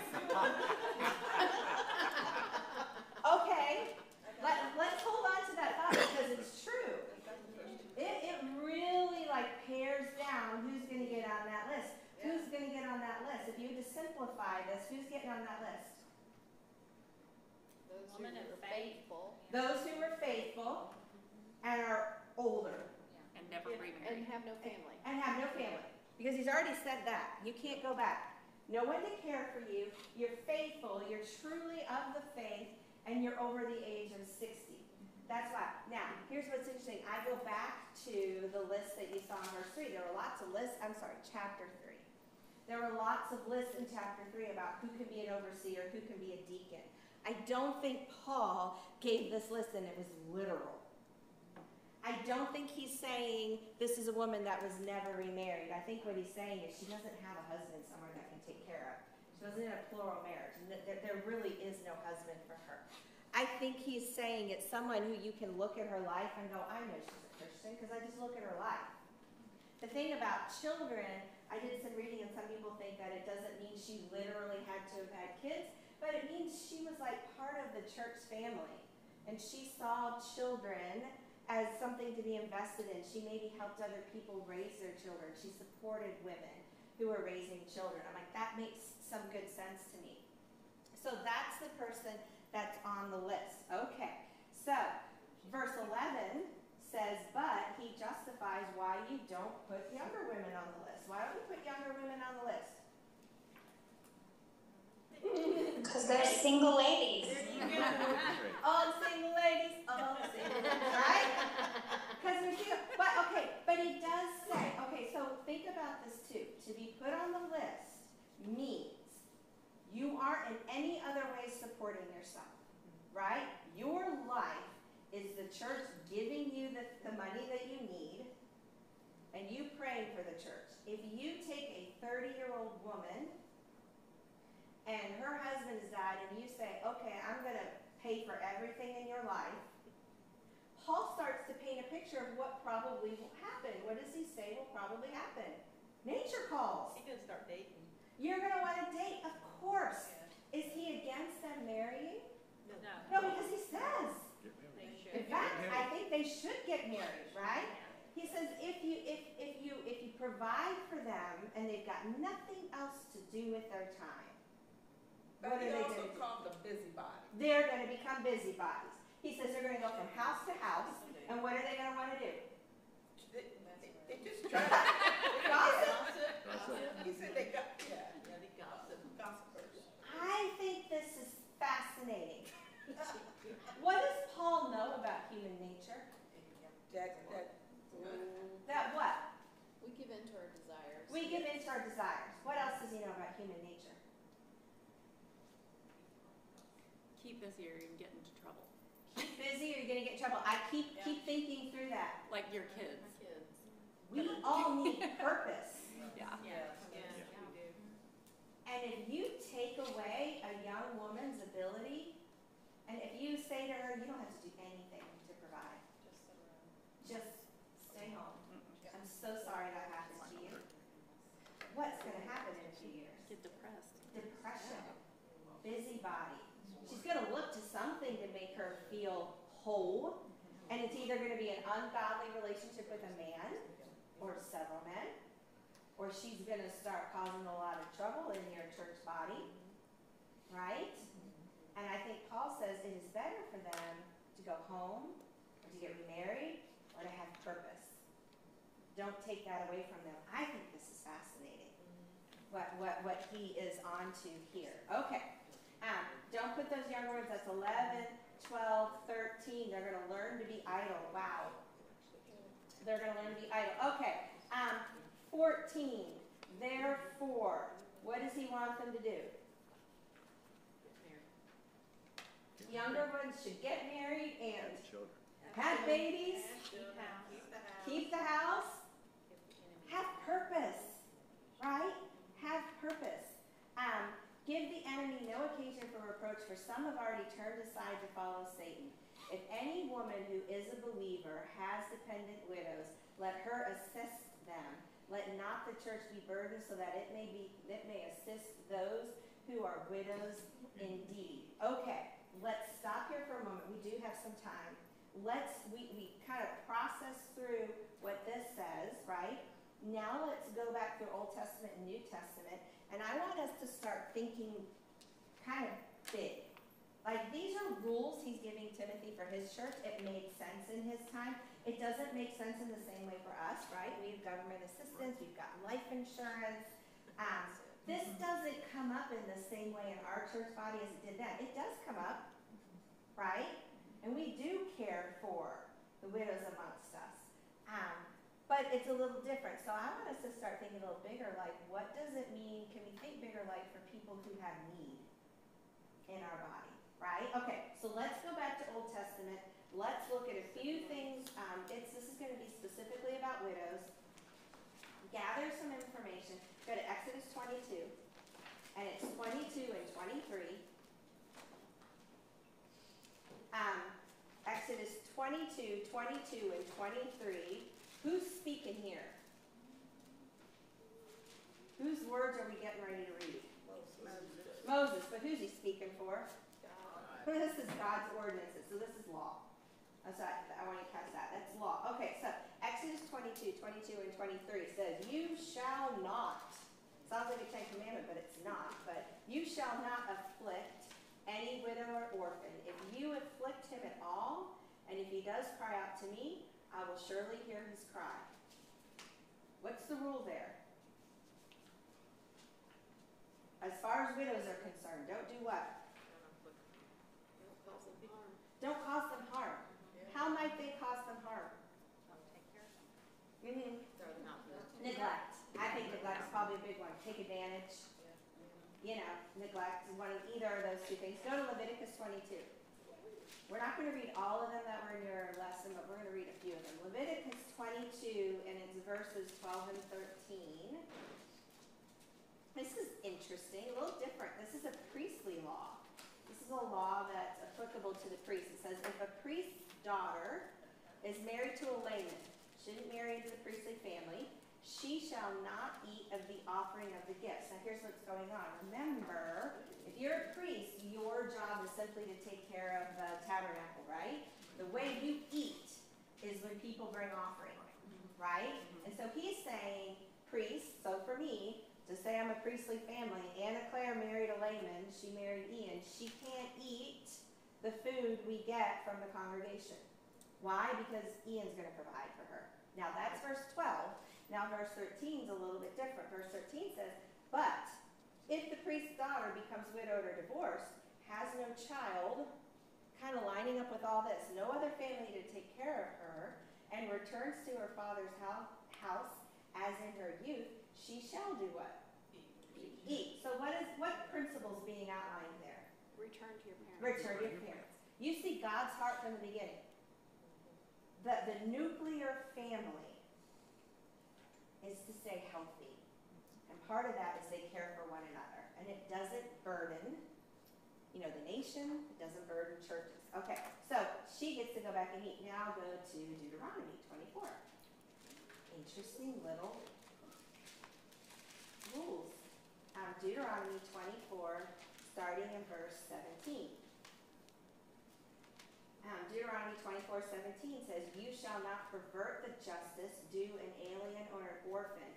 Okay. Let's hold on to that thought because it's true. It really pares down who's going to get on that list. Who's going to get on that list? If you were to simplify this, who's getting on that list? Those Woman of faithful. Those who were faithful and are older. And never remarried. And have no family. And have no family. Because he's already said that. You can't go back. No one to care for you. You're faithful. You're truly of the faith. And you're over the age of 60. That's why. Now, here's what's interesting. I go back to the list that you saw in verse 3. There were lots of lists. Chapter 3. There were lots of lists in chapter 3 about who can be an overseer, who can be a deacon. I don't think Paul gave this list and it was literal. I don't think he's saying this is a woman that was never remarried. I think what he's saying is she doesn't have a husband somewhere that can take care of. She wasn't in a plural marriage. And there really is no husband for her. I think he's saying it's someone who you can look at her life and go, I know she's a Christian because I just look at her life. The thing about children, I did some reading and some people think that it doesn't mean she literally had to have had kids, but it means she was like part of the church family. And she saw children as something to be invested in. She maybe helped other people raise their children. She supported women who were raising children. I'm like, that makes some good sense to me. So that's the person that's on the list. Okay, so verse 11 says, but he justifies why you don't put younger women on the list. Why don't you put younger women on the list? Because they're single ladies. All single ladies, right? Because we're single. But he does say, okay, so think about this too. To be put on the list means you aren't in any other way supporting yourself, right? Your life is the church giving you the money that you need and you praying for the church. If you take a 30-year-old woman and her husband has died and you say, okay, I'm going to pay for everything in your life, Paul starts to paint a picture of what probably will happen. What does he say will probably happen? Nature calls. He's gonna start dating. You're going to want to date, of course. Is he against them marrying? No. No, because he says. They should. In fact, I think they should get married, right? He says if you provide for them and they've got nothing else to do with their time, But what he are they also going to do? called them busybodies. They're going to become busybodies. He says they're going to go from house to house, and what are they going to want to do? They just try to Gossip? He said they got, they gossipers. I think this is fascinating. What does Paul know about human nature? That what? We give in to our desires. We give in to our desires. What else does he know about human nature? Keep busy or you can get into trouble. Keep busy or you're going to get in trouble. I keep thinking through that. Like your kids. We all need purpose. Yeah. Yes, we do. And if you take away a young woman's ability, and if you say to her, you don't have to do anything to provide, just stay home. I'm so sorry that happened to you. What's going to happen in a few years? Get depressed. Depression. Busybody. She's going to look to something to make her feel whole, and it's either going to be an ungodly relationship with a man or several men, or she's going to start causing a lot of trouble in your church body, right? And I think Paul says it is better for them to go home, or to get remarried, or to have purpose. Don't take that away from them. I think this is fascinating, what he is on to here. Okay. Don't put those younger ones, that's 11, 12, 13. They're going to learn to be idle. Wow. They're going to learn to be idle. Okay. 14. Therefore, what does he want them to do? Younger ones should get married and Children. have babies, Keep keep the house. the house, have purpose, right? Have purpose. Give the enemy no occasion for reproach, for some have already turned aside to follow Satan. If any woman who is a believer has dependent widows, let her assist them. Let not the church be burdened, so that it may assist those who are widows indeed. Okay, let's stop here for a moment. We do have some time. We kind of process through what this says, right? Now let's go back through Old Testament and New Testament, and I want us to start thinking kind of big. Like, these are rules he's giving Timothy for his church. It made sense in his time. It doesn't make sense in the same way for us, right? We have government assistance, we've got life insurance. This doesn't come up in the same way in our church body as it did then. It does come up, right? And we do care for the widows amongst us. But it's a little different. So I want us to start thinking a little bigger, like, what does it mean? Can we think bigger, like, for people who have need in our body, right? Okay, so let's go back to Old Testament. Let's look at a few things. This is going to be specifically about widows. Gather some information. Go to Exodus 22, and it's 22 and 23. Exodus 22, 22, and 23. Who's speaking here? Whose words are we getting ready to read? Moses. But who's he speaking for? God. This is God's ordinances, so this is law. So I want you to catch that. That's law. Okay, so Exodus 22, 22, and 23 says, you shall not, sounds like a Ten Commandment, but it's not, but you shall not afflict any widow or orphan. If you afflict him at all, and if he does cry out to me, I will surely hear his cry. What's the rule there? As far as widows are concerned, don't do what? Don't cause them harm. How might they cause them harm? Take care of them. Neglect. I think neglect is probably a big one. Take advantage. You know, neglect is one of either of those two things. Go to Leviticus 22. We're not going to read all of them that were in your lesson, but we're going to read a few of them. Leviticus 22, and it's verses 12 and 13. This is interesting, a little different. This is a priestly law. This is a law that's applicable to the priest. It says, if a priest's daughter is married to a layman, shouldn't marry into the priestly family, she shall not eat of the offering of the gifts. Now here's what's going on. Remember, if you're a priest, your job is simply to take care of the tabernacle, right? The way you eat is when people bring offering, right? And so he's saying, priests, so for me, to say I'm a priestly family, Anna Claire married a layman, she married Ian, she can't eat the food we get from the congregation. Why? Because Ian's going to provide for her. Now that's verse 12. Now verse 13 is a little bit different. Verse 13 says, but if the priest's daughter becomes widowed or divorced, has no child, kind of lining up with all this, no other family to take care of her, and returns to her father's house as in her youth, she shall do what? Eat. So what principle is being outlined there? Return to your parents. Return to your parents. You see God's heart from the beginning. The nuclear family is to stay healthy. And part of that is they care for one another. And it doesn't burden, the nation. It doesn't burden churches. Okay, so she gets to go back and eat. Now go to Deuteronomy 24. Interesting little rules. Deuteronomy 24, starting in verse 17. Deuteronomy 24:17 says, you shall not pervert the justice due an alien or an orphan,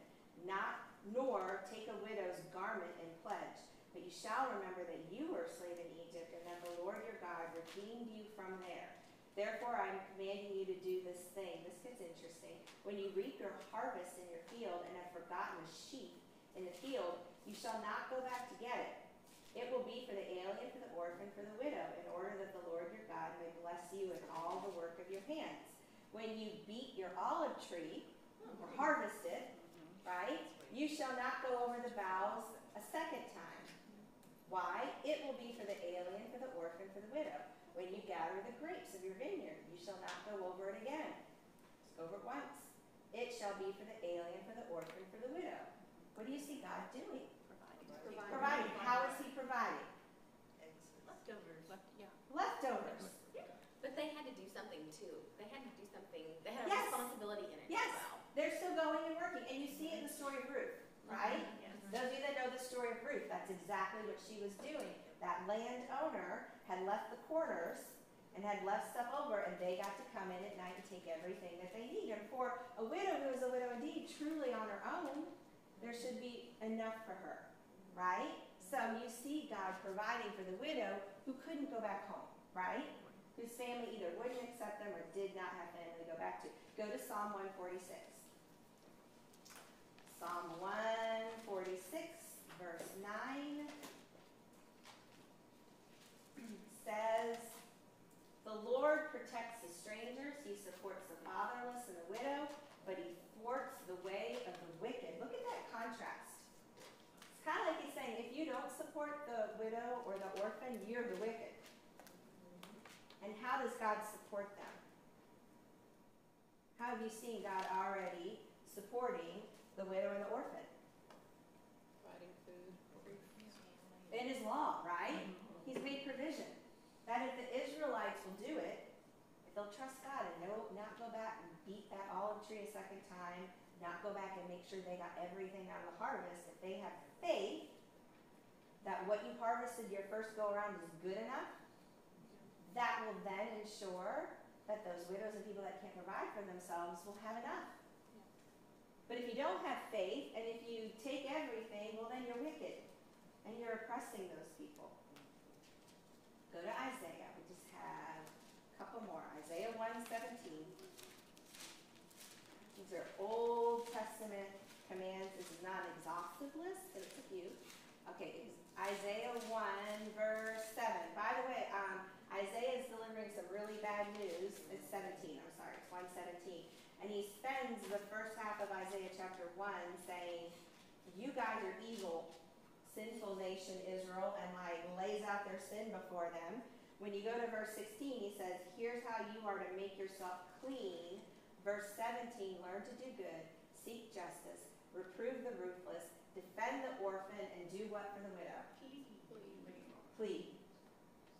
nor take a widow's garment in pledge. But you shall remember that you were a slave in Egypt, and that the Lord your God redeemed you from there. Therefore I am commanding you to do this thing. This gets interesting. When you reap your harvest in your field and have forgotten a sheep in the field, you shall not go back to get it. It will be for the alien, for the orphan, for the widow, in order that the Lord your God may bless you in all the work of your hands. When you beat your olive tree, or harvest it, right, you shall not go over the boughs a second time. Why? It will be for the alien, for the orphan, for the widow. When you gather the grapes of your vineyard, you shall not go over it again. Just go over it once. It shall be for the alien, for the orphan, for the widow. What do you see God doing? Providing. How is he providing? Leftovers. Leftovers. But they had to do something too. They had to do something. They had a Yes. responsibility in it Yes. as well. They're still going and working. And you see it in the story of Ruth, right? Yes. Those of you that know the story of Ruth, that's exactly what she was doing. That landowner had left the corners and had left stuff over, and they got to come in at night and take everything that they need. And for a widow who is a widow indeed, truly on her own, there should be enough for her, right? So you see God providing for the widow who couldn't go back home, right? Whose family either wouldn't accept them or did not have family to go back to. Go to Psalm 146. Psalm 146, verse 9 says, "The Lord protects the strangers, he supports the fatherless and the widow, but he thwarts the way of the wicked." Look at that contrast. It's kind of like he's saying, if you don't support the widow or the orphan, you're the wicked. And how does God support them? How have you seen God already supporting the widow and the orphan? Providing food. In his law, right? He's made provision that if the Israelites will do it, if they'll trust God and not go back and beat that olive tree a second time, not go back and make sure they got everything out of the harvest, if they have faith that what you harvested your first go around is good enough, that will then ensure that those widows and people that can't provide for themselves will have enough. But if you don't have faith, and if you take everything, well then you're wicked, and you're oppressing those people. Go to Isaiah. We just have a couple more. Isaiah 1:17. These are Old Testament commands. This is not an exhaustive list, but it's a few. Okay, Isaiah 1, verse 7. By the way, Isaiah is delivering some really bad news. It's 17, I'm sorry, it's 1:17. And he spends the first half of Isaiah chapter 1 saying, you guys are evil, sinful nation Israel, and like lays out their sin before them. When you go to verse 16, he says, here's how you are to make yourself clean. Verse 17, learn to do good, seek justice, reprove the ruthless, defend the orphan, and do what for the widow? Plead.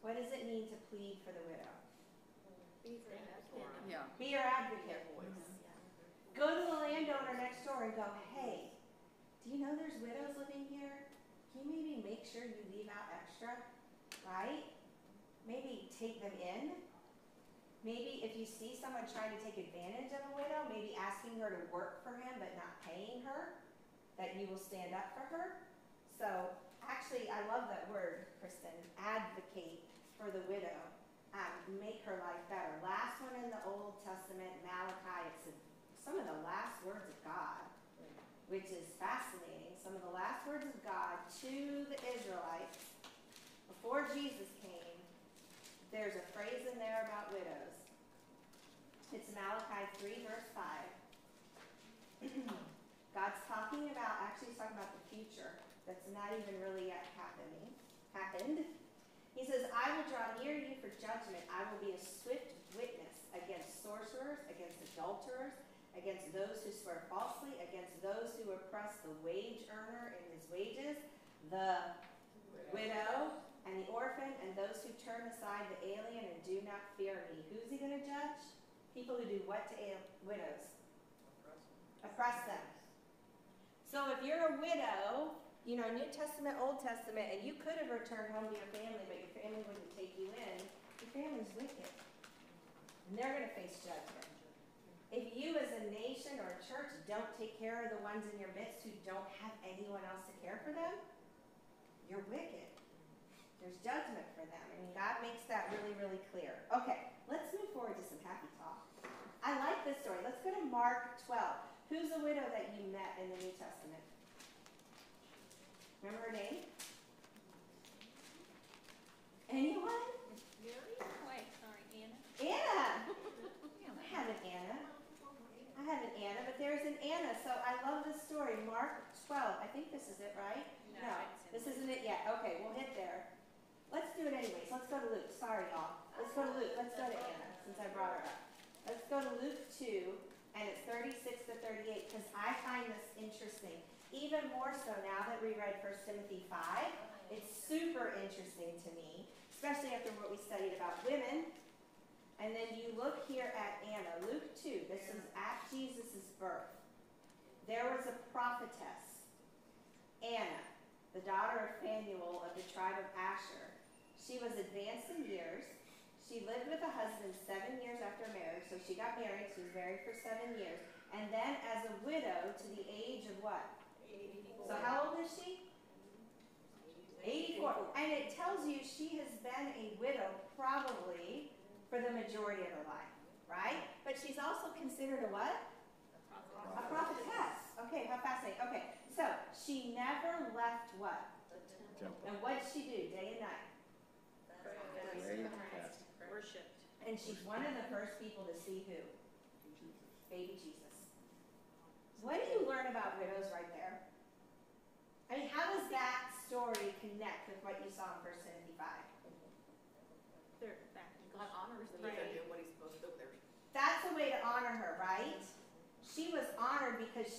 What does it mean to plead for the widow? Yeah. Be your advocate. Go to the landowner next door and go, hey, do you know there's widows living here? Can you maybe make sure you leave out extra, right? Maybe take them in. Maybe if you see someone trying to take advantage of a widow, maybe asking her to work for him but not paying her, that you will stand up for her. So actually, I love that word, Kristen, advocate for the widow. Make her life better. Last one in the Old Testament, Malachi, it's some of the last words of God, which is fascinating. Some of the last words of God to the Israelites before Jesus came. There's a phrase in there about widows. It's Malachi 3, verse 5. God's talking about, actually he's talking about the future that's not even really yet happened. He says, I will draw near you for judgment. I will be a swift witness against sorcerers, against adulterers, against those who swear falsely, against those who oppress the wage earner in his wages, the widow and the orphan, and those who turn aside the alien and do not fear me. Who's he going to judge? People who do what to widows? Oppress them. So if you're a widow, you know, New Testament, Old Testament, and you could have returned home to your family, but your family wouldn't take you in, your family's wicked. And they're going to face judgment. If you as a nation or a church don't take care of the ones in your midst who don't have anyone else to care for them, you're wicked. There's judgment for them. I mean, God makes that really, really clear. Okay, let's move forward to some happy talk. I like this story. Let's go to Mark 12. Who's a widow that you met in the New Testament? Remember her name? Anyone? Wait, sorry, Anna? Anna! I have an Anna, but there's an Anna. So I love this story. Mark 12. I think this is it, right? No, this isn't it yet. Okay, we'll hit there. Let's do it anyways. Let's go to Luke. Sorry, y'all. Let's go to Luke. Let's go to Anna, since I brought her up. Let's go to Luke 2, and it's 36 to 38, because I find this interesting. Even more so now that we read 1 Timothy 5. It's super interesting to me, especially after what we studied about women. And then you look here at Anna. Luke 2, this is at Jesus' birth. There was a prophetess, Anna, the daughter of Phanuel of the tribe of Asher. She was advanced in years. She lived with a husband 7 years after marriage. So she got married. She was married for 7 years. And then as a widow to the age of what? 84. So how old is she? it tells you she has been a widow probably for the majority of her life, right? But she's also considered a what? A prophetess. Okay, how fascinating. Okay, so she never left what? Temple. And what did she do day and night? Pray and fast. Worshipped. And she's one of the first people to see who? Baby Jesus. What do you learn about widows right there? I mean, how does that story connect with what you saw in 1 Timothy 5? They're back. God honors them if Right. they're doing what he's supposed to do. That's a way to honor her, right? She was honored because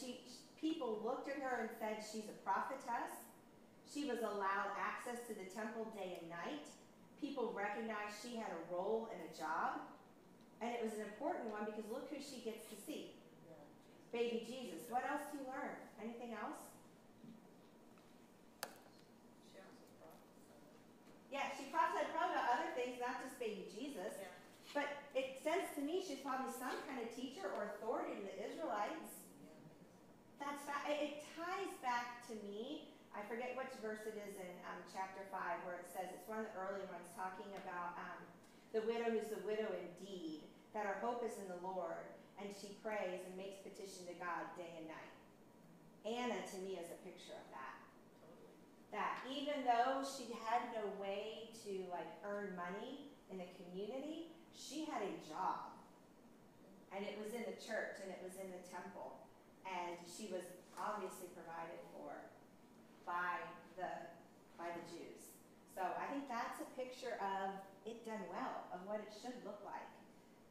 people looked at her and said she's a prophetess. She was allowed access to the temple day and night. People recognized she had a role and a job. And it was an important one because look who she gets to see. Baby Jesus. What else do you learn? Anything else? Yeah, she prophesied probably about other things, not just baby Jesus. Yeah. But it says to me she's probably some kind of teacher or authority to the Israelites. It ties back to me. I forget which verse it is in chapter 5 where it says, it's one of the early ones talking about the widow who's the widow indeed, that her hope is in the Lord, and she prays and makes petition to God day and night. Anna to me is a picture of that. That even though she had no way to earn money in the community, she had a job. And it was in the church and it was in the temple. And she was obviously provided for by the Jews. So I think that's a picture of it done well, of what it should look like.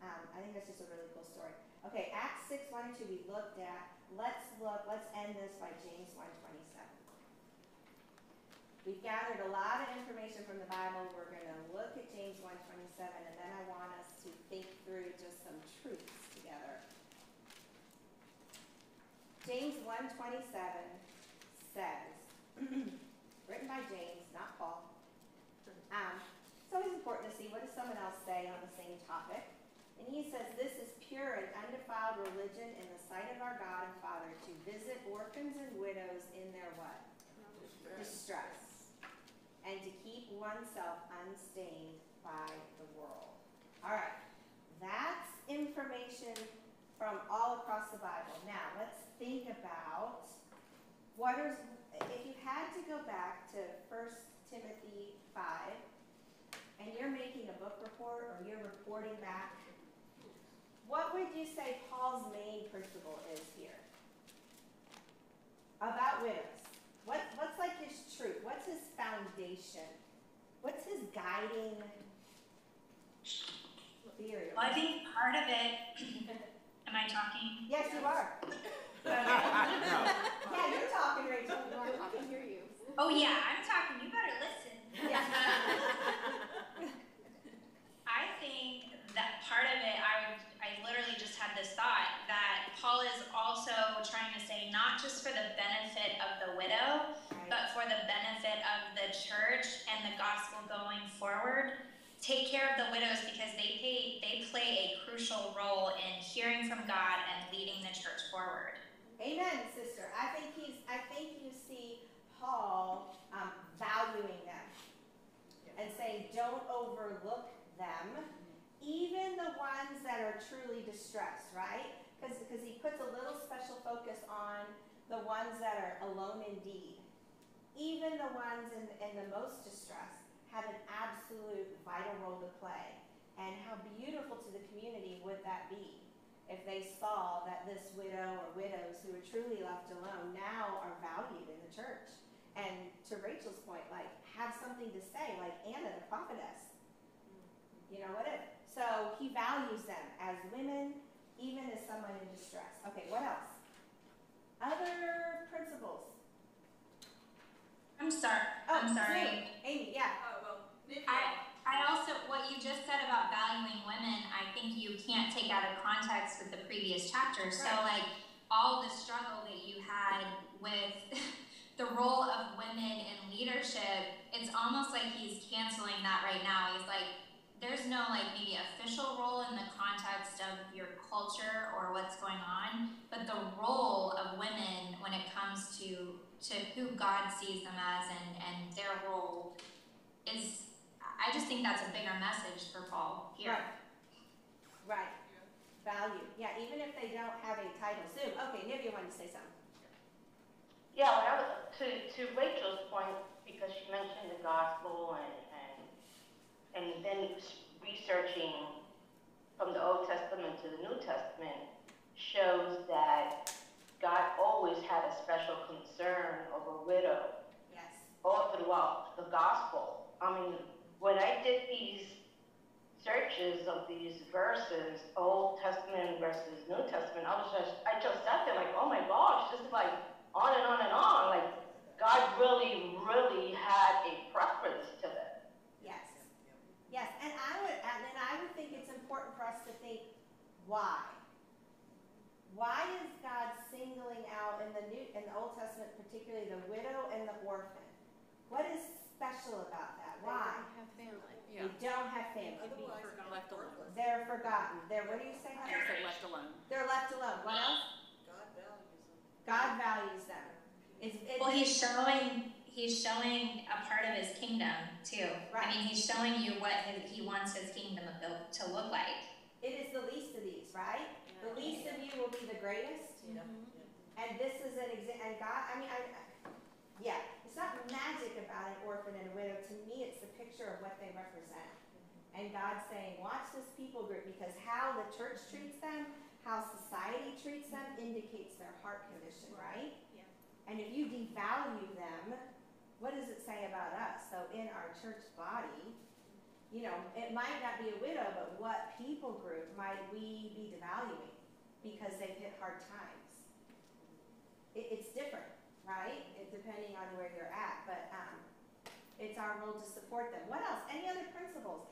I think that's just a really cool story. Okay, Acts 6, 1 and 2 we looked at. Let's end this by James 1:27. We've gathered a lot of information from the Bible. We're going to look at James 1:27, and then I want us to think through just some truths together. James 1:27 says, written by James, not Paul. It's always important to see what does someone else say on the same topic. And he says, this is pure and undefiled religion in the sight of our God and Father, to visit orphans and widows in their what? Distress. And to keep oneself unstained by the world. All right, that's information from all across the Bible. Now, let's think about if you had to go back to 1 Timothy 5, and you're making a book report or you're reporting back, what would you say Paul's main principle is here? About widows. What's like his truth? What's his foundation? What's his guiding theory? Well, I think part of it, am I talking? Yes, you are. Yeah, you're talking, Rachel. I can hear you. Oh yeah, I'm talking, you better listen. Yeah. I think that part of it, I literally just had this thought that Paul is also trying to say not just for the benefit of the widow, but for the benefit of the church and the gospel going forward. Take care of the widows because they play a crucial role in hearing from God and leading the church forward. Amen, sister. I think you see Paul valuing them and saying don't overlook them, even the ones that are truly distressed, right? Because he puts a little special focus on the ones that are alone indeed. Even the ones in the most distress have an absolute vital role to play. And how beautiful to the community would that be if they saw that this widow or widows who were truly left alone now are valued in the church. And to Rachel's point, have something to say, like Anna, the prophetess. You know, so he values them as women, even as someone in distress. Okay, what else? Other principles. I'm sorry. Zoom. Amy, yeah. I also, what you just said about valuing women, I think you can't take out of context with the previous chapter. So all the struggle that you had with the role of women in leadership, it's almost like he's canceling that right now. He's like, there's no maybe official role in the context of your culture or what's going on, but the role of women when it comes to who God sees them as and their role I just think that's a bigger message for Paul here. Right. Value. Yeah, even if they don't have a title. Zoom. Okay, Nivea wanted to say something. Yeah, when I was to Rachel's point, because she mentioned the gospel and then researching from the Old Testament to the New Testament shows that God always had a special concern over widow. Yes. All throughout the gospel. I mean, when I did these searches of these verses, Old Testament versus New Testament, I just sat there like, oh my gosh, this is like on and on and on. Like, God really, really had a preference to this. Yes. Yes, and I would think it's important for us to think, why? Why is God singling out in the Old Testament, particularly the widow and the orphan? What is special about that? Why? They don't have family. Yeah. They don't have family. Otherwise, Left alone. They're forgotten. What do you say, I Heather? said left alone. They're left alone. What else? God values them. God values them. Well, he's showing a part of his kingdom too. Right. I mean, he's showing you what he wants his kingdom to look like. It is the least of these, right? The least of you will be the greatest. Yeah. And this is an example. And God, yeah, it's not magic about an orphan and a widow. To me, it's the picture of what they represent. And God's saying, watch this people group, because how the church treats them, how society treats them, indicates their heart condition, right? Yeah. And if you devalue them, what does it say about us? So in our church body, you know, it might not be a widow, but what people group might we be devaluing because they've hit hard times? It's different, right? Depending on where you're at, but it's our role to support them. What else? Any other principles?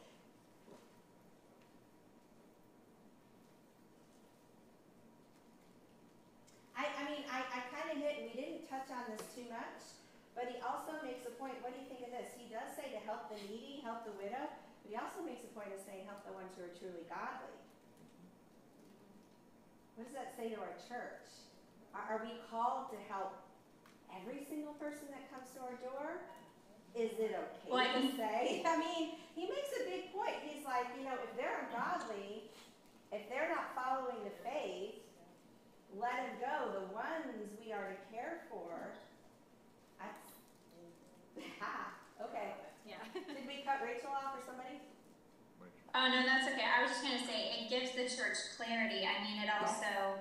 I kind of hit, and we didn't touch on this too much, but he also makes a point. What do you think of this? He does say to help the needy, help the widow, but he also makes a point of saying help the ones who are truly godly. What does that say to our church? Are we called to help every single person that comes to our door? Is it okay to say? I mean, he makes a big point. He's like, you know, if they're ungodly, if they're not following the faith, let them go. The ones we are to care for, okay. Yeah. Did we cut Rachel off or somebody? Oh, no, that's okay. I was just going to say, it gives the church clarity. I mean, it also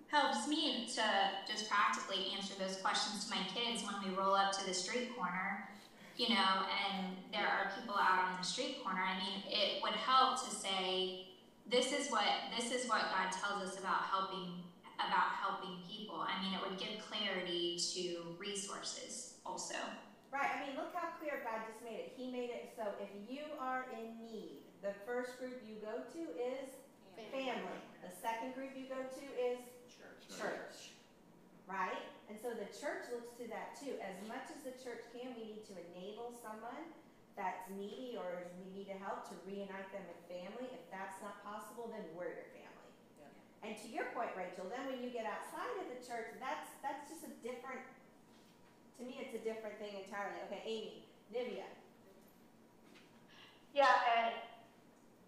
helps me to just practically answer those questions to my kids when we roll up to the street corner, you know, and there are people out on the street corner. I mean, it would help to say, this is what God tells us about helping people. I mean, it would give clarity to resources also. Right. I mean, look how clear God just made it. He made it so if you are in need, the first group you go to is family. The second group you go to is church. Right? And so the church looks to that too. As much as the church can, we need to enable someone that's needy or we need to help to reunite them with family. If that's not possible, then we're your family. And to your point, Rachel, then when you get outside of the church, that's just a different, to me, it's a different thing entirely. Okay, Amy, Nivea. Yeah, and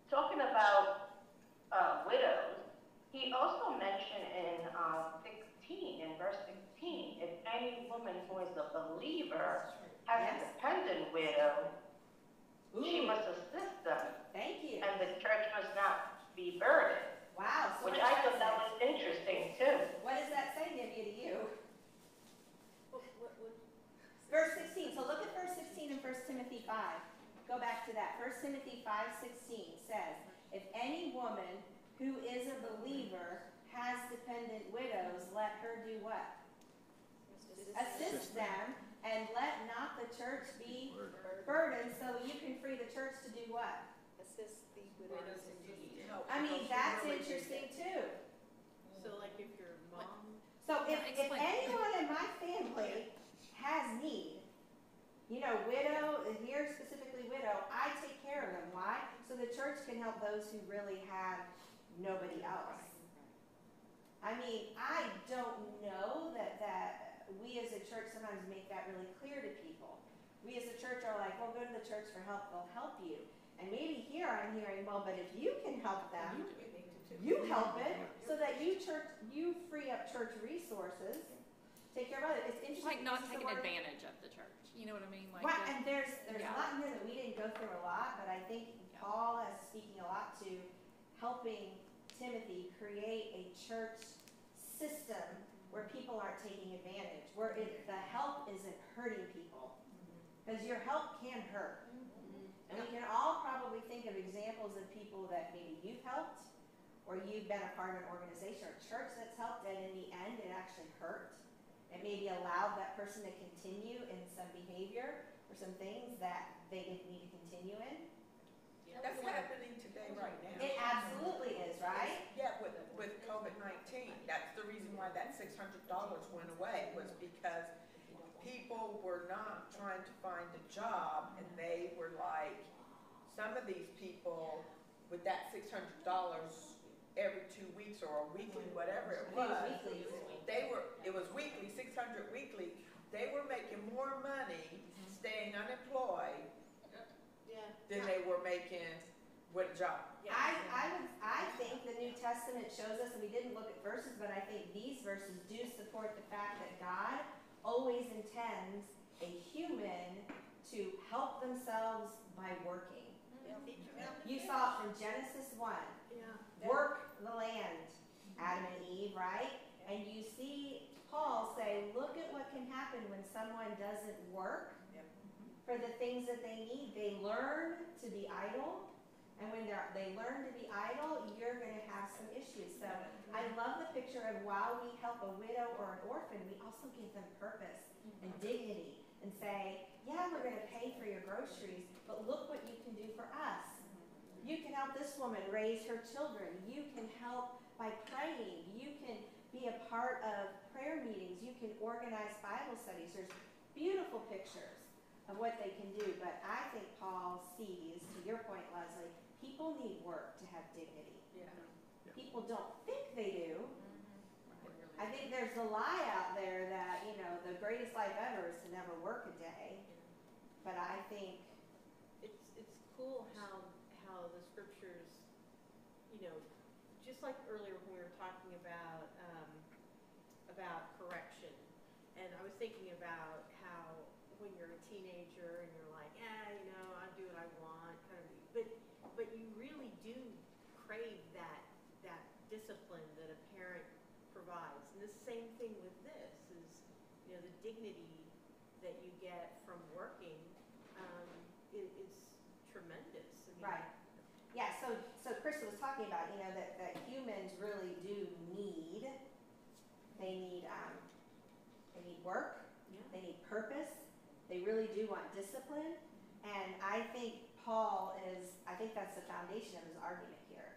talking about widows, he also mentioned in verse 16, if any woman who is a believer has a dependent widow, she must assist them. Thank you. And the church must not be burdened. Wow. So which I thought that was interesting too. What does that say, Nivea, to you? Verse 16. So look at verse 16 in 1 Timothy 5. Go back to that. 1 Timothy 5:16 says, if any woman who is a believer has dependent widows, let her do what? Assist them, and let not the church be burdened, so you can free the church to do what? Assist the widows in need. I mean, that's interesting too. So like if your mom. So if anyone in my family has need, you know, widow, here specifically widow, I take care of them. Why? So the church can help those who really have nobody else. I mean, I don't know that we as a church sometimes make that really clear to people. we as a church are like, well, go to the church for help, they'll help you. And maybe here I'm hearing, well, but if you can help them, you help it, so that you free up church resources, take care of it. It's It's interesting. like not taking advantage of the church, you know what I mean? Like Right, the- and there's yeah. a lot in here that we didn't go through a lot, but I think Paul is speaking a lot to helping Timothy create a church system where people aren't taking advantage, where the help isn't hurting people. Because your help can hurt. And we can all probably think of examples of people that maybe you've helped, or you've been a part of an organization or church that's helped, and in the end it actually hurt. It maybe allowed that person to continue in some behavior or some things that they didn't need to continue in. That's happening today right now. It absolutely is, right? Yeah, with COVID-19, that's the reason why that $600 went away, was because people were not trying to find a job, and they were like, some of these people with that $600 every 2 weeks or a weekly, whatever it was, it was weekly, 600 weekly, they were making more money staying unemployed than they were making with a job. I think the New Testament shows us, and we didn't look at verses, but I think these verses do support the fact that God always intends a human to help themselves by working. You saw it from Genesis 1. Work the land, Adam and Eve, right? And you see Paul say, look at what can happen when someone doesn't work for the things that they need. They learn to be idle. And when they learn to be idle, you're going to have some issues. So I love the picture of while we help a widow or an orphan, we also give them purpose and dignity and say, yeah, we're going to pay for your groceries, but look what you can do for us. You can help this woman raise her children. You can help by praying. You can be a part of prayer meetings. You can organize Bible studies. There's beautiful pictures of what they can do, but I think Paul sees, to your point, Leslie, people need work to have dignity. People don't think they do. I think there's a lie out there that, the greatest life ever is to never work a day. But I think it's cool how the scriptures, just like earlier when we were talking about correction, and I was thinking about how when you're a teenager and you're like, I do what I want, kind of, but you really do crave that discipline that a parent provides. And the same thing with this is, the dignity that you get from working is tremendous. I mean, right. Yeah, so Krista was talking about, that humans really do need, they need work, they need purpose, they really do want discipline, and I think I think that's the foundation of his argument here,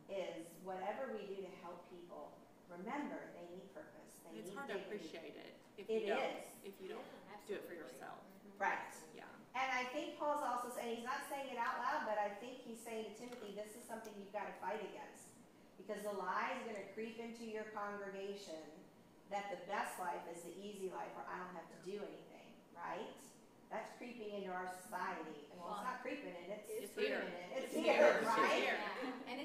is whatever we do to help people, remember they need purpose, they It's need hard to dignity. appreciate it if It you don't, is. if you don't do it for yourself. Right. Yeah. And I think Paul's also saying, he's not saying it out loud, but I think he's saying to Timothy, this is something you've got to fight against. Because the lie is going to creep into your congregation that the best life is the easy life where I don't have to do anything, right? That's creeping into our society. And well, it's not creeping in, it's here. in it. It's here. here, It's right? here. Yeah. And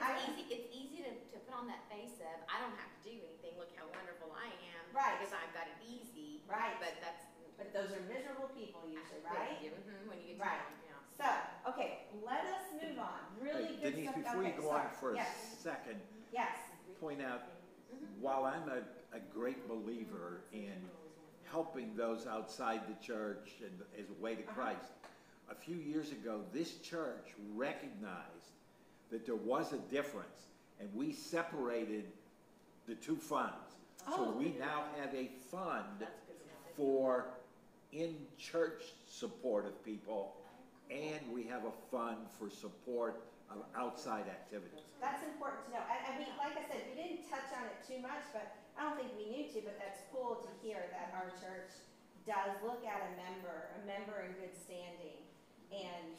it's easy to put on that face of, I don't have to do anything, look how wonderful I am. Right. Because I've got it easy. Right. But those are miserable people usually, right? When you get to Right. them, yeah. So, okay, let us move on. Really good Denise, stuff. before you Okay, go on sorry. for a Yes. second, Yes. point out, while I'm a great believer in helping those outside the church and as a way to Christ, a few years ago, this church recognized that there was a difference, and we separated the two funds. So we now have a fund for in-church support of people, and we have a fund for support of outside activities. That's important to know. And we, like I said, we didn't touch on it too much, but I don't think we need to, but that's cool to hear that our church does look at a member in good standing, and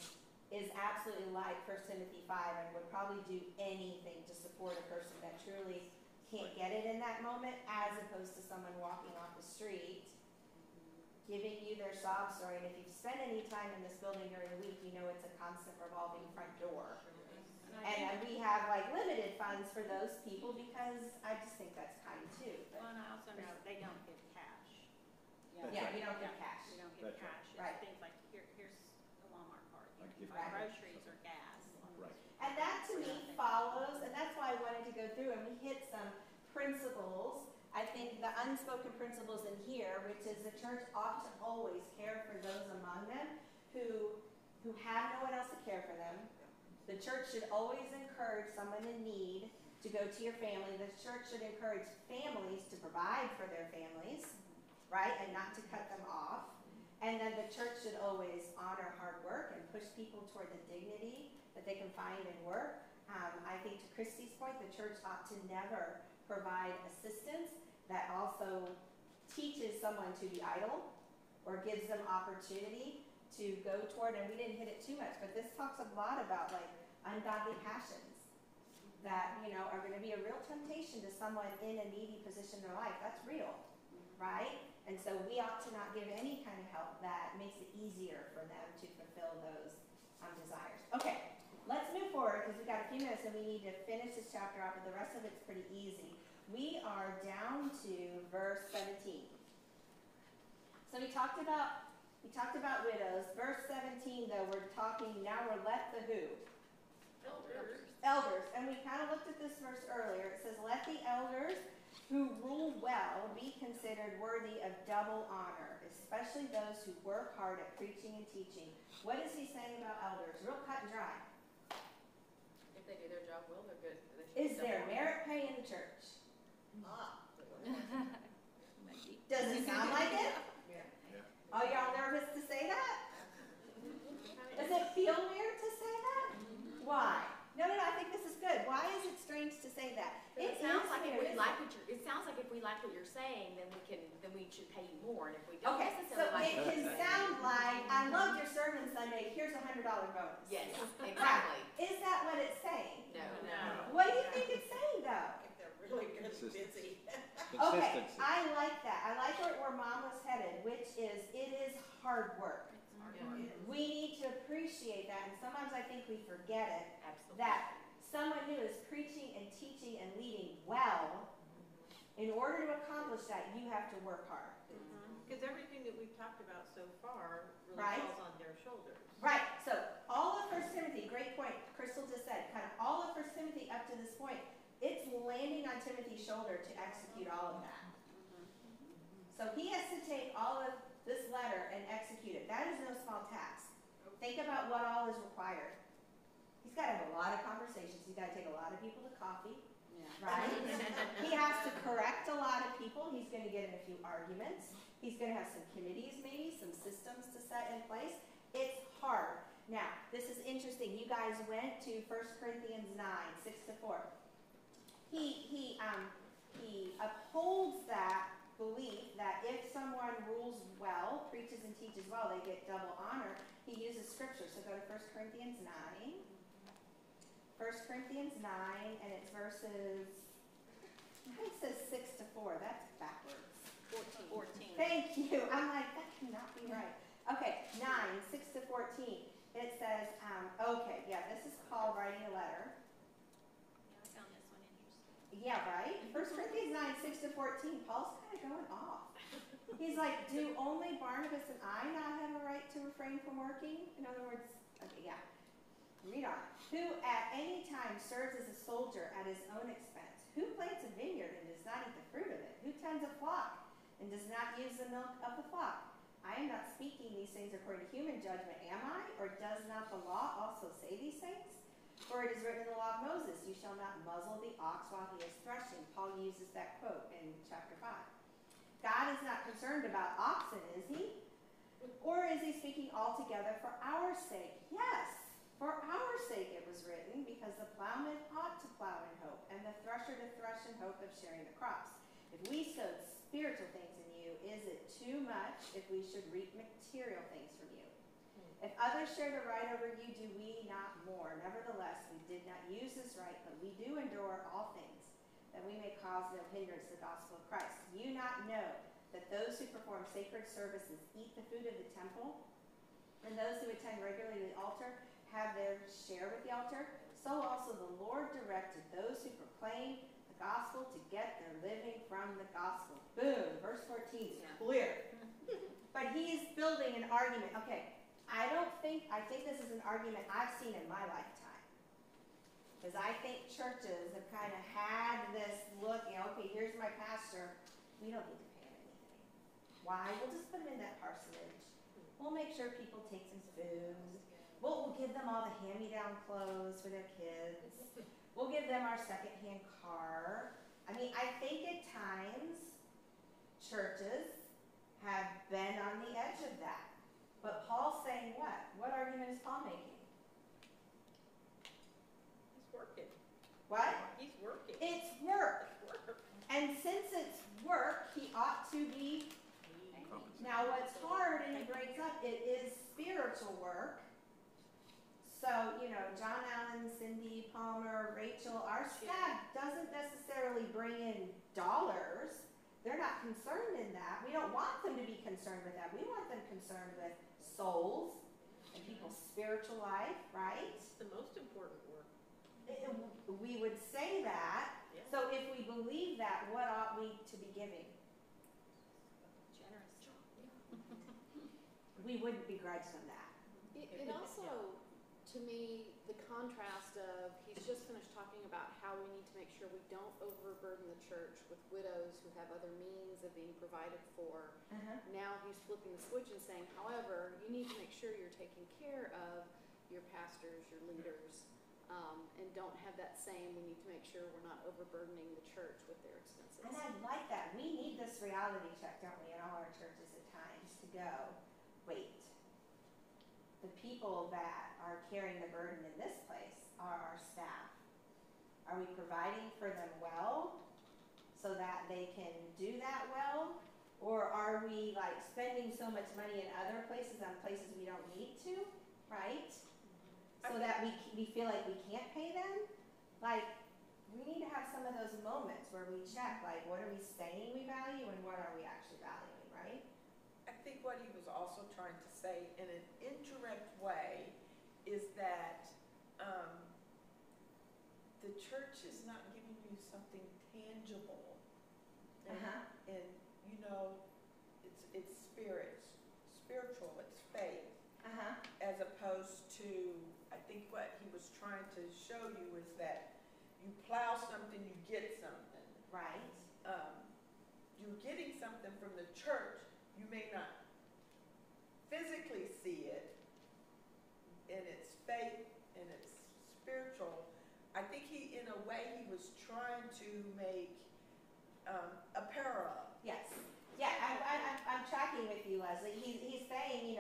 is absolutely like 1 Timothy 5 and would probably do anything to support a person that truly can't get it in that moment, as opposed to someone walking off the street giving you their sob story. And if you've spent any time in this building during the week, you know it's a constant revolving front door. And we have like limited funds for those people because I just think that's kind too. But Well, and I also know they don't get cash. That's yeah, right. you don't get cash. You don't get That's right. cash. It's Right. things like, here's a Walmart card. I'll You give can buy you- groceries or gas. Right. And that to me follows, and that's why I wanted to go through and we hit some principles. I think the unspoken principles in here, which is the church ought to always care for those among them who have no one else to care for them. The church should always encourage someone in need to go to your family. The church should encourage families to provide for their families, right, and not to cut them off. And then the church should always honor hard work and push people toward the dignity that they can find in work. I think to Christy's point, the church ought to never provide assistance that also teaches someone to be idle or gives them opportunity to go toward, and we didn't hit it too much, but this talks a lot about like ungodly passions that, you know, are going to be a real temptation to someone in a needy position in their life. That's real, right? And so we ought to not give any kind of help that makes it easier for them to fulfill those desires. Okay, let's move forward because we've got a few minutes and we need to finish this chapter off, but the rest of it's pretty easy. We are down to verse 17. So we talked about widows. Verse 17, though, we're left the who? Elders. And we kind of looked at this verse earlier. It says, let the elders who rule well be considered worthy of double honor, especially those who work hard at preaching and teaching. What is he saying about elders? Real cut and dry. If they do their job well, they're good. Is there merit pay in the church? Maybe. Does it sound like it? Yeah. Are y'all nervous to say that? Does it feel weird to say that? Why? No, I think this is good. Why is it strange to say that? It sounds is like if weird, we like what you're, it sounds like if we like what you're saying, then we should pay you more, and if we don't Okay, so necessarily like it can sound like, I loved your sermon Sunday, here's a $100 bonus. Yes, Right. exactly. Is that what it's saying? No. What do you think it's saying though? If they're really good and Consistency. busy. Okay, Consistency. I like that. I like where Mom was headed, which is, it is hard work. We need to appreciate that, and sometimes I think we forget it, Absolutely. that someone who is preaching and teaching and leading well, in order to accomplish that, you have to work hard. Because everything that we've talked about so far really Right. falls on their shoulders. Right, so all of 1 Timothy, great point, Crystal just said, kind of all of 1 Timothy up to this point, it's landing on Timothy's shoulder to execute all of that. So he has to take all of this letter and execute it. That is no small task. Think about what all is required. He's got to have a lot of conversations. He's got to take a lot of people to coffee, right? He has to correct a lot of people. He's going to get in a few arguments. He's going to have some committees, maybe some systems to set in place. It's hard. Now, this is interesting. You guys went to 1 Corinthians 9, 6-4. He upholds that belief that if someone rules well, preaches and teaches well, they get double honor. He uses scripture. So go to 1 Corinthians 9. 1 Corinthians 9, and it's verses, I think it says 6-4. That's backwards. 14. Thank you. I'm like, that cannot be right. Okay, 9, 6-14. It says, this is called writing a letter. Yeah, I found this one interesting. Yeah, right? 1 Corinthians 9, 6-14, Paul's kind of going off. He's like, do only Barnabas and I not have a right to refrain from working? In other words, read on. Who at any time serves as a soldier at his own expense? Who plants a vineyard and does not eat the fruit of it? Who tends a flock and does not use the milk of the flock? I am not speaking these things according to human judgment, am I? Or does not the law also say these things? For it is written in the law of Moses, you shall not muzzle the ox while he is threshing. Paul uses that quote in chapter 5. God is not concerned about oxen, is he? Or is he speaking altogether for our sake? Yes, for our sake it was written, because the plowman ought to plow in hope, and the thresher to thresh in hope of sharing the crops. If we sowed spiritual things in you, is it too much if we should reap material things from you? If others share the right over you, do we not more? Nevertheless, we did not use this right, but we do endure all things, that we may cause no hindrance to the gospel of Christ. Do you not know that those who perform sacred services eat the food of the temple, and those who attend regularly to the altar have their share with the altar, so also the Lord directed those who proclaim the gospel to get their living from the gospel. Boom, verse 14 is clear. But he is building an argument. Okay, I think this is an argument I've seen in my lifetime. Because I think churches have kind of had this look, okay, here's my pastor. We don't need to pay him anything. Why? We'll just put him in that parsonage. We'll make sure people take some food. We'll give them all the hand-me-down clothes for their kids. We'll give them our second-hand car. I mean, I think at times churches have been on the edge of that. But Paul's saying what? What argument is Paul making? He's working. What? He's working. It's work. It's work. And since it's work, he ought to be. Now what's hard, and he brings up, it is spiritual work. So, John Allen, Cindy, Palmer, Rachel, our staff doesn't necessarily bring in dollars. They're not concerned in that. We don't want them to be concerned with that. We want them concerned with souls and people's spiritual life, right? It's the most important work. We would say that. Yeah. So if we believe that, what ought we to be giving? Generous. We wouldn't begrudge them that. It also, to me, the contrast of, he's just finished talking about how we need to make sure we don't overburden the church with widows who have other means of being provided for. Now he's flipping the switch and saying, however, you need to make sure you're taking care of your pastors, your leaders, and don't have that same, we need to make sure we're not overburdening the church with their expenses. And I like that. We need this reality check, don't we, in all our churches at times to go, wait, the people that are carrying the burden in this place are our staff. Are we providing for them well so that they can do that well? Or are we spending so much money in other places on places we don't need to, right? So that we feel like we can't pay them? We need to have some of those moments where we check, what are we saying we value and what are we actually valuing, right? I think what he was also trying to say in an indirect way is that the church is not giving you something tangible. And it's spiritual, it's faith. As opposed to, I think what he was trying to show you is that you plow something, you get something. Right. You're getting something from the church. You may not physically see it in its faith and its spiritual. I think in a way, he was trying to make a parallel. Yes. Yeah, I'm tracking with you, Leslie. He's saying,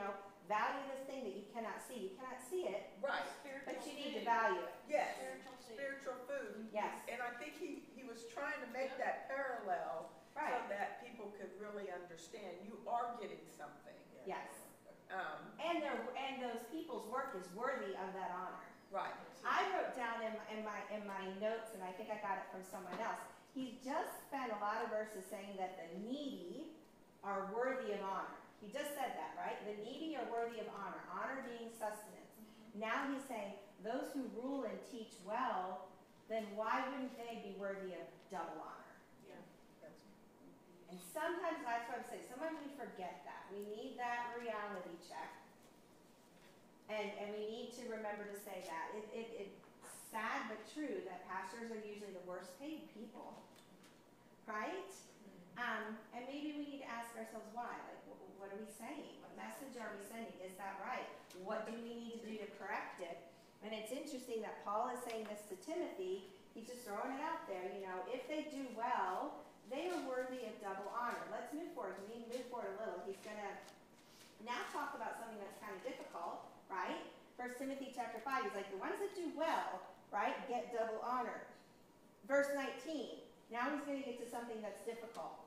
value this thing that you cannot see. You cannot see it, Right. but you need to value it. Yes. Spiritual food. Yes. And I think he was trying to make that parallel Right. so that people could really understand you are getting something. Yes. And those people's work is worthy of that honor. Right. I wrote down in my notes, and I think I got it from someone else. He's just spent a lot of verses saying that the needy are worthy of honor. He just said that, right? The needy are worthy of honor. Honor being sustenance. Now he's saying those who rule and teach well, then why wouldn't they be worthy of double honor? Yeah. And sometimes that's what I'm saying. Sometimes we forget that. We need that reality check. And we need to remember to say that. It's sad but true that pastors are usually the worst paid people. Right? And maybe we need to ask ourselves why. What are we saying? What message are we sending? Is that right? What do we need to do to correct it? And it's interesting that Paul is saying this to Timothy. He's just throwing it out there. If they do well, they are worthy of double honor. Let's move forward. We need to move forward a little. He's going to now talk about something that's kind of difficult, right? 1 Timothy chapter 5, he's like, the ones that do well, right, get double honor. Verse 19, now he's going to get to something that's difficult.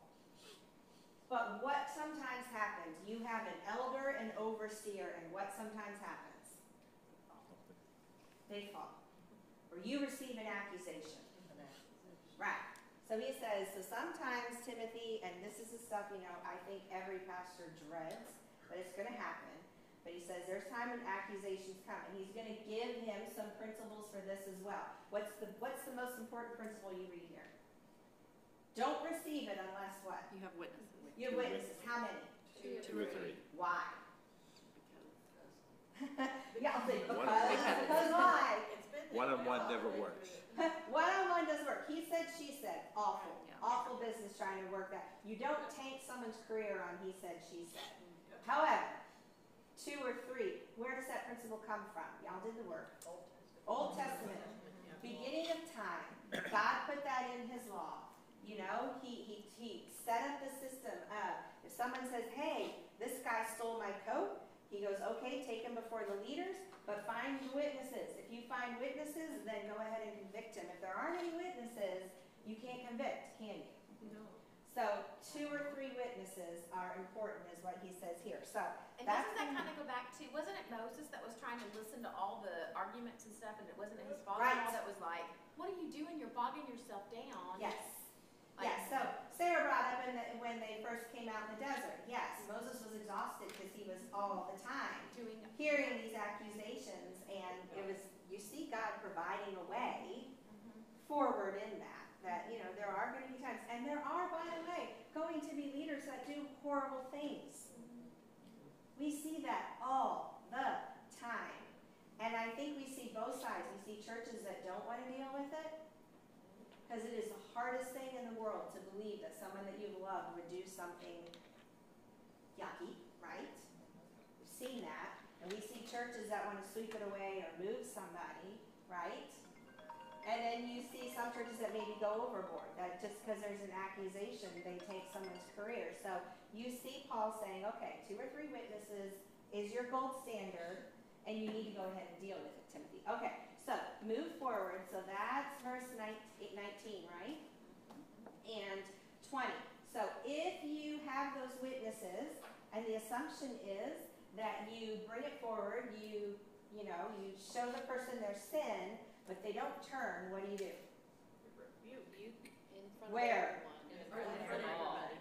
But what sometimes happens, you have an elder and overseer, and what sometimes happens? They fall. Or you receive an accusation. Right. So he says, so sometimes Timothy, and this is the stuff, you know, I think every pastor dreads, but it's going to happen. But he says there's time when accusations come, and he's going to give him some principles for this as well. What's the most important principle you read here? Don't receive it unless what? You have witnesses. You have witnesses. How many? Two or three. Why? Yeah, I'll say One- because why? One-on-one never works. One-on-one doesn't work. He said, she said. Awful. Yeah. Awful business trying to work that. You don't tank someone's career on he said, she said. However, 2 or 3, where does that principle come from? Y'all did the work. Old Testament. Beginning of time. God put that in his law. You know, he set up the system of, if someone says, hey, this guy stole my coat, he goes, okay, take him before the leaders, but find the witnesses. If you find witnesses, then go ahead and convict him. If there aren't any witnesses, you can't convict, can you? No. So 2 or 3 witnesses are important is what he says here. So And that's doesn't that kind of go back to, wasn't it Moses that was trying to listen to all the arguments and stuff, and it wasn't his father-in-law Right. that was like, what are you doing? You're bogging yourself down. yes. Like- Yes, so Sarah brought up when they first came out in the desert. Yes, Moses was exhausted because he was all the time Doing, hearing these accusations, and it was, you see God providing a way forward in that, you know, there are going to be times, and there are, by the way, going to be leaders that do horrible things. We see that all the time. And I think we see both sides. We see churches that don't want to deal with it, because it is the hardest thing in the world to believe that someone that you've loved would do something yucky, right? We've seen that. And we see churches that want to sweep it away or move somebody, right? And then you see some churches that maybe go overboard, that just because there's an accusation, they take someone's career. So you see Paul saying, okay, 2 or 3 witnesses is your gold standard, and you need to go ahead and deal with it, Timothy. Okay, so move forward. So that's verse 19, right? And 20. So if you have those witnesses, and the assumption is that you bring it forward, you show the person their sin, but they don't turn, what do? Rebuke in front Where? of everyone. In front of everybody.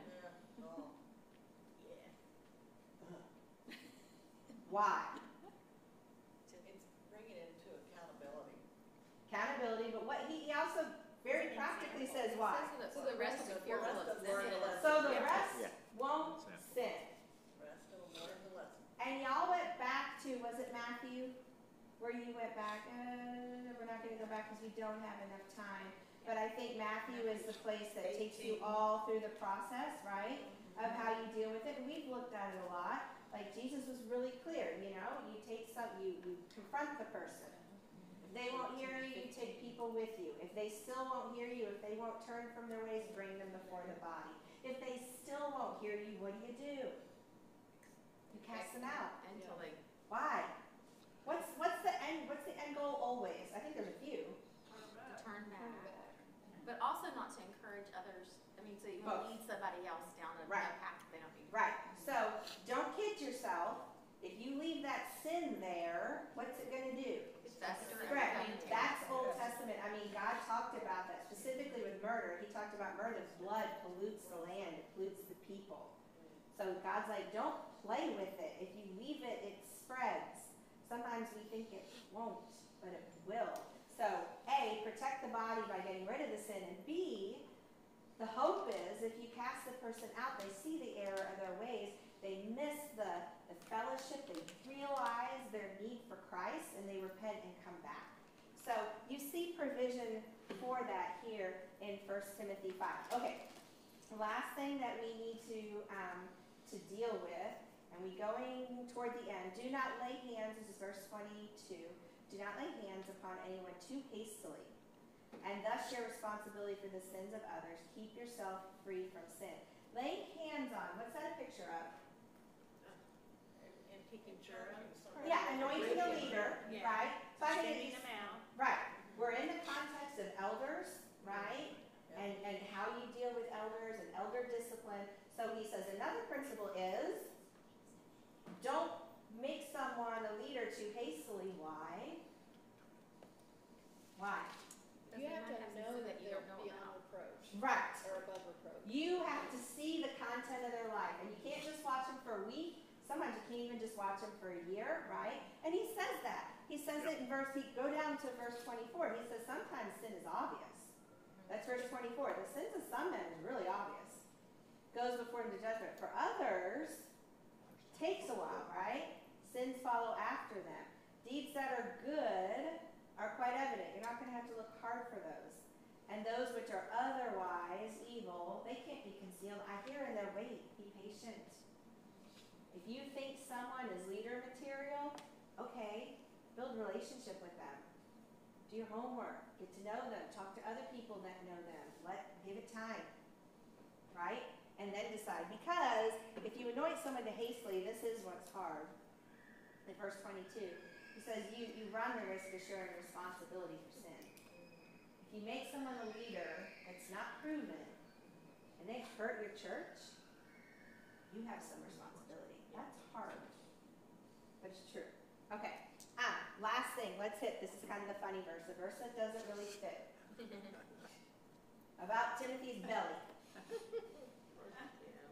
Why? It's bringing it into accountability. Accountability, but what he also very practically says why. so the rest will be fearful of sin. So the rest Yeah. won't sin. Rest of them learn the lesson. And y'all went back to, was it Matthew? Where you went back, we're not gonna go back because we don't have enough time. But I think Matthew is the place that takes you all through the process, right? Of how you deal with it. And we've looked at it a lot. Like Jesus was really clear, you know, you confront the person. If they won't hear you, you take people with you. If they still won't hear you, if they won't turn from their ways, bring them before the body. If they still won't hear you, what do? You cast them out. Until they Why? What's the end goal always? I think there's a few. turn back. But also not to encourage others, I mean, so you Both. won't lead somebody else down a Right. path that they don't need. Right. So don't kid yourself. If you leave that sin there, what's it going to do? Fester and Correct. contaminate. That's Old Testament. I mean, God talked about that specifically with murder. He talked about murder. Blood pollutes the land. It pollutes the people. So God's like, don't play with it. If you leave it, it spreads. Sometimes we think it won't, but it will. So A, protect the body by getting rid of the sin, and B, the hope is if you cast the person out, they see the error of their ways, they miss the fellowship, they realize their need for Christ, and they repent and come back. So you see provision for that here in 1 Timothy 5. Okay, the last thing that we need to deal with, and we going toward the end, do not lay hands, this is verse 22, do not lay hands upon anyone too hastily, and thus share responsibility for the sins of others. Keep yourself free from sin. Laying hands on, what's that a picture of? And taking care of. Yeah, anointing a leader, Yeah. right? So I think Sending it's, them out. right, we're in the context of elders, right? And how you deal with elders and elder discipline. So he says another principle is, don't make someone a leader too hastily. Why? Why? You have to Because know they that might have they're to know beyond about. reproach. Right. or above reproach. You have to see the content of their life, and you can't just watch them for a week. Sometimes you can't even just watch them for a year, right? And he says that. He says it in go down to verse 24. He says sometimes sin is obvious. That's verse 24. The sins of some men is really obvious. Goes before the judgment. For others, takes a while, right? Sins follow after them. Deeds that are good are quite evident. You're not going to have to look hard for those. And those which are otherwise evil, they can't be concealed. I hear in their wait, be patient. If you think someone is leader material, okay, build a relationship with them. Do your homework, get to know them, talk to other people that know them. Give it time, right? And then decide. Because if you anoint someone to hastily, this is what's hard. In verse 22, he says you run the risk of sharing responsibility for sin. If you make someone a leader that's not proven, and they hurt your church, you have some responsibility. That's hard, but it's true. Okay, last thing, let's hit, this is kind of the funny verse, the verse that doesn't really fit. About Timothy's belly.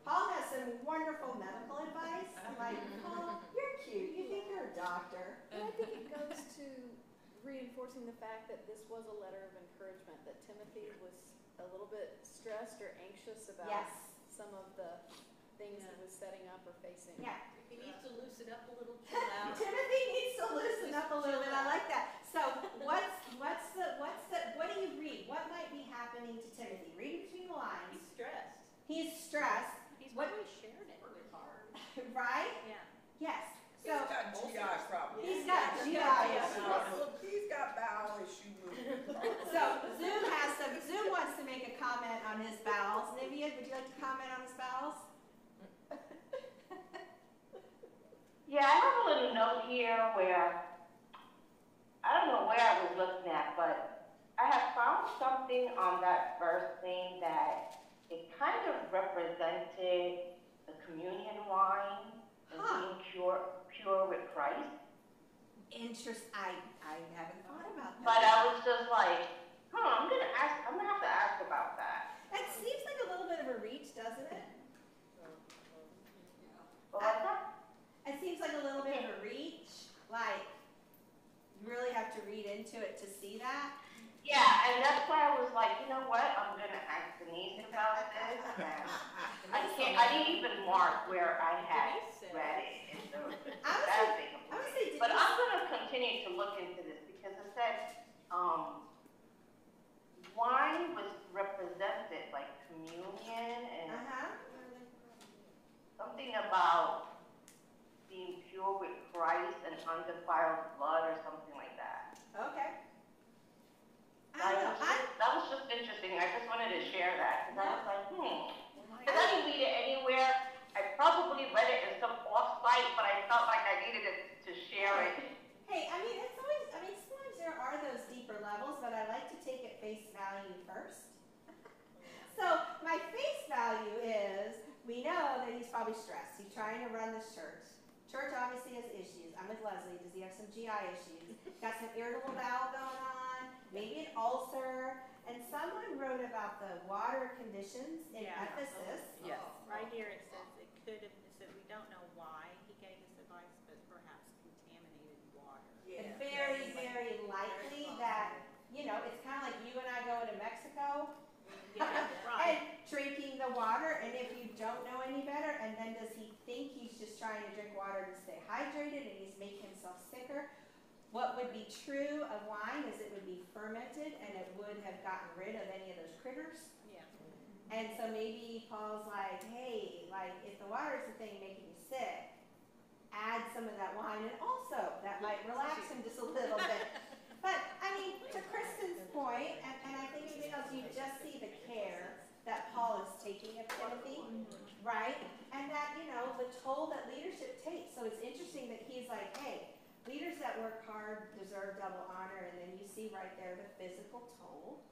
Paul has some wonderful medical advice. I'm like, Paul, you're cute. You think you're a doctor. And I think it goes to reinforcing the fact that this was a letter of encouragement, that Timothy was a little bit stressed or anxious about some of the things he was setting up or facing. Yeah. He needs to loosen up a little, chill out. Timothy needs to loosen up a little bit. I like that. So what do you read? What might be happening to Timothy? Read between the lines. He's stressed. He's stressed. He's probably shared it with hard. Right? Yeah. Yes. He's got GI problems. He's got GI issues. He's got bowel issues. So Zoom wants to make a comment on his bowels. Nivea, would you like to comment on his bowels? Yeah, I have a little note here where, I don't know where I was looking at, but I have found something on that verse saying that it kind of represented the communion wine and being pure with Christ. I haven't thought about that. But I was just like, I'm gonna have to ask about that. It seems like a little bit of a reach, doesn't it? What was that? It seems like a little bit of a reach. Like, you really have to read into it to see that. Yeah, and that's why I was like, you know what? I'm gonna ask Denise about this. And I didn't even mark where I had read it. But I'm gonna continue to look into this because it said wine was represented like communion and something about being pure with Christ and undefiled blood or something like that. Okay. That was just interesting. I just wanted to share that because I was like, because I didn't read it anywhere. I probably read it in some off-site, but I felt like I needed it to share it. Hey, sometimes there are those deeper levels, but I like to take it face value first. So my face value is, we know that he's probably stressed. He's trying to run this church. Church obviously has issues. I'm with Leslie. Does he have some GI issues? Got some irritable bowel going on, maybe an ulcer. And someone wrote about the water conditions in Ephesus. Yes. Right here it says it could have, it said we don't know why he gave this advice, but perhaps contaminated water. It's very, very likely that, it's kind of like you and I going to Mexico and drinking the water, and if you don't know any better, and then does he think he's just trying to drink water to stay hydrated and he's making himself sicker? What would be true of wine is it would be fermented and it would have gotten rid of any of those critters. Yeah. And so maybe Paul's like, hey, if the water is the thing making you sick, add some of that wine, and also that might relax him just a little bit. But to Kristen's point, and I think everything else, you just see the care that Paul is taking of Timothy, right? And that, the toll that leadership takes. So it's interesting that he's like, hey, leaders that work hard deserve double honor, and then you see right there the physical toll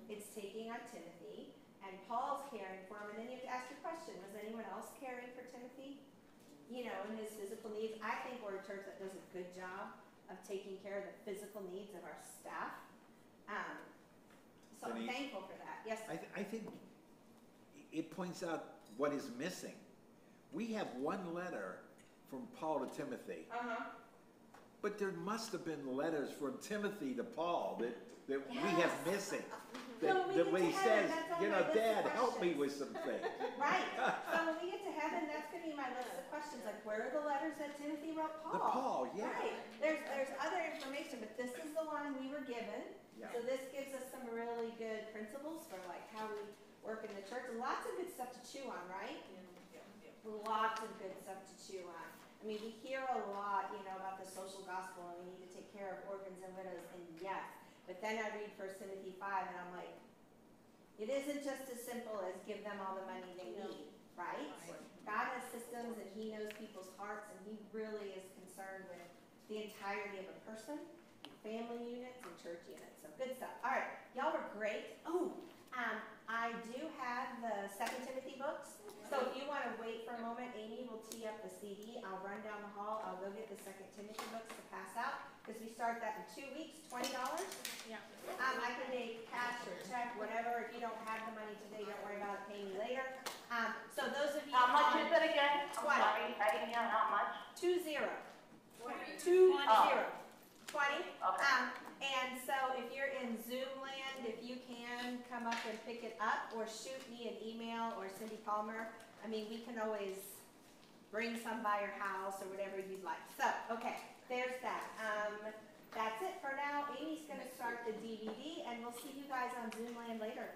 it's taking on Timothy, and Paul's caring for him, and then you have to ask your question, was anyone else caring for Timothy? In his physical needs? I think we're a church that does a good job of taking care of the physical needs of our staff. So I'm Denise? thankful for that. Yes, sir. I think it points out what is missing. We have one letter from Paul to Timothy, Uh-huh. but there must have been letters from Timothy to Paul that we have Yes. missing. Well, when we That get when he to heaven, says, that's on you my know, list of Dad, help me questions." with some things. Right. So when we get to heaven, that's gonna be my list of questions, like where are the letters that Timothy wrote Paul? The Paul, yeah. Right. There's other information, but this is the one we were given. Yeah. So this gives us some really good principles for like how we work in the church. Lots of good stuff to chew on, right? Lots of good stuff to chew on. I mean, we hear a lot, you know, about the social gospel and we need to take care of orphans and widows, and yes. But then I read 1 Timothy 5 and I'm like, it isn't just as simple as give them all the money they need, right? God has systems and he knows people's hearts and he really is concerned with the entirety of a person, family units and church units. So good stuff. All right, y'all were great. Oh, I do have the 2 Timothy books. So if you want to wait for a moment, Amy will tee up the CD. I'll run down the hall. I'll go get the 2 Timothy books to pass out because we start that in 2 weeks, $20. Yeah. I can take cash or check, whatever. If you don't have the money today, don't worry about it. Pay me later. So those of you. How much is it again? I'm 20. sorry, I didn't hear how much. 20. 20. 20. Okay. And so if you're in Zoom land, if you can come up and pick it up or shoot me an email or Cindy Palmer. I mean, we can always bring some by your house or whatever you'd like. So, okay, there's that. That's it for now. Amy's going to start the DVD and we'll see you guys on Zoom land later.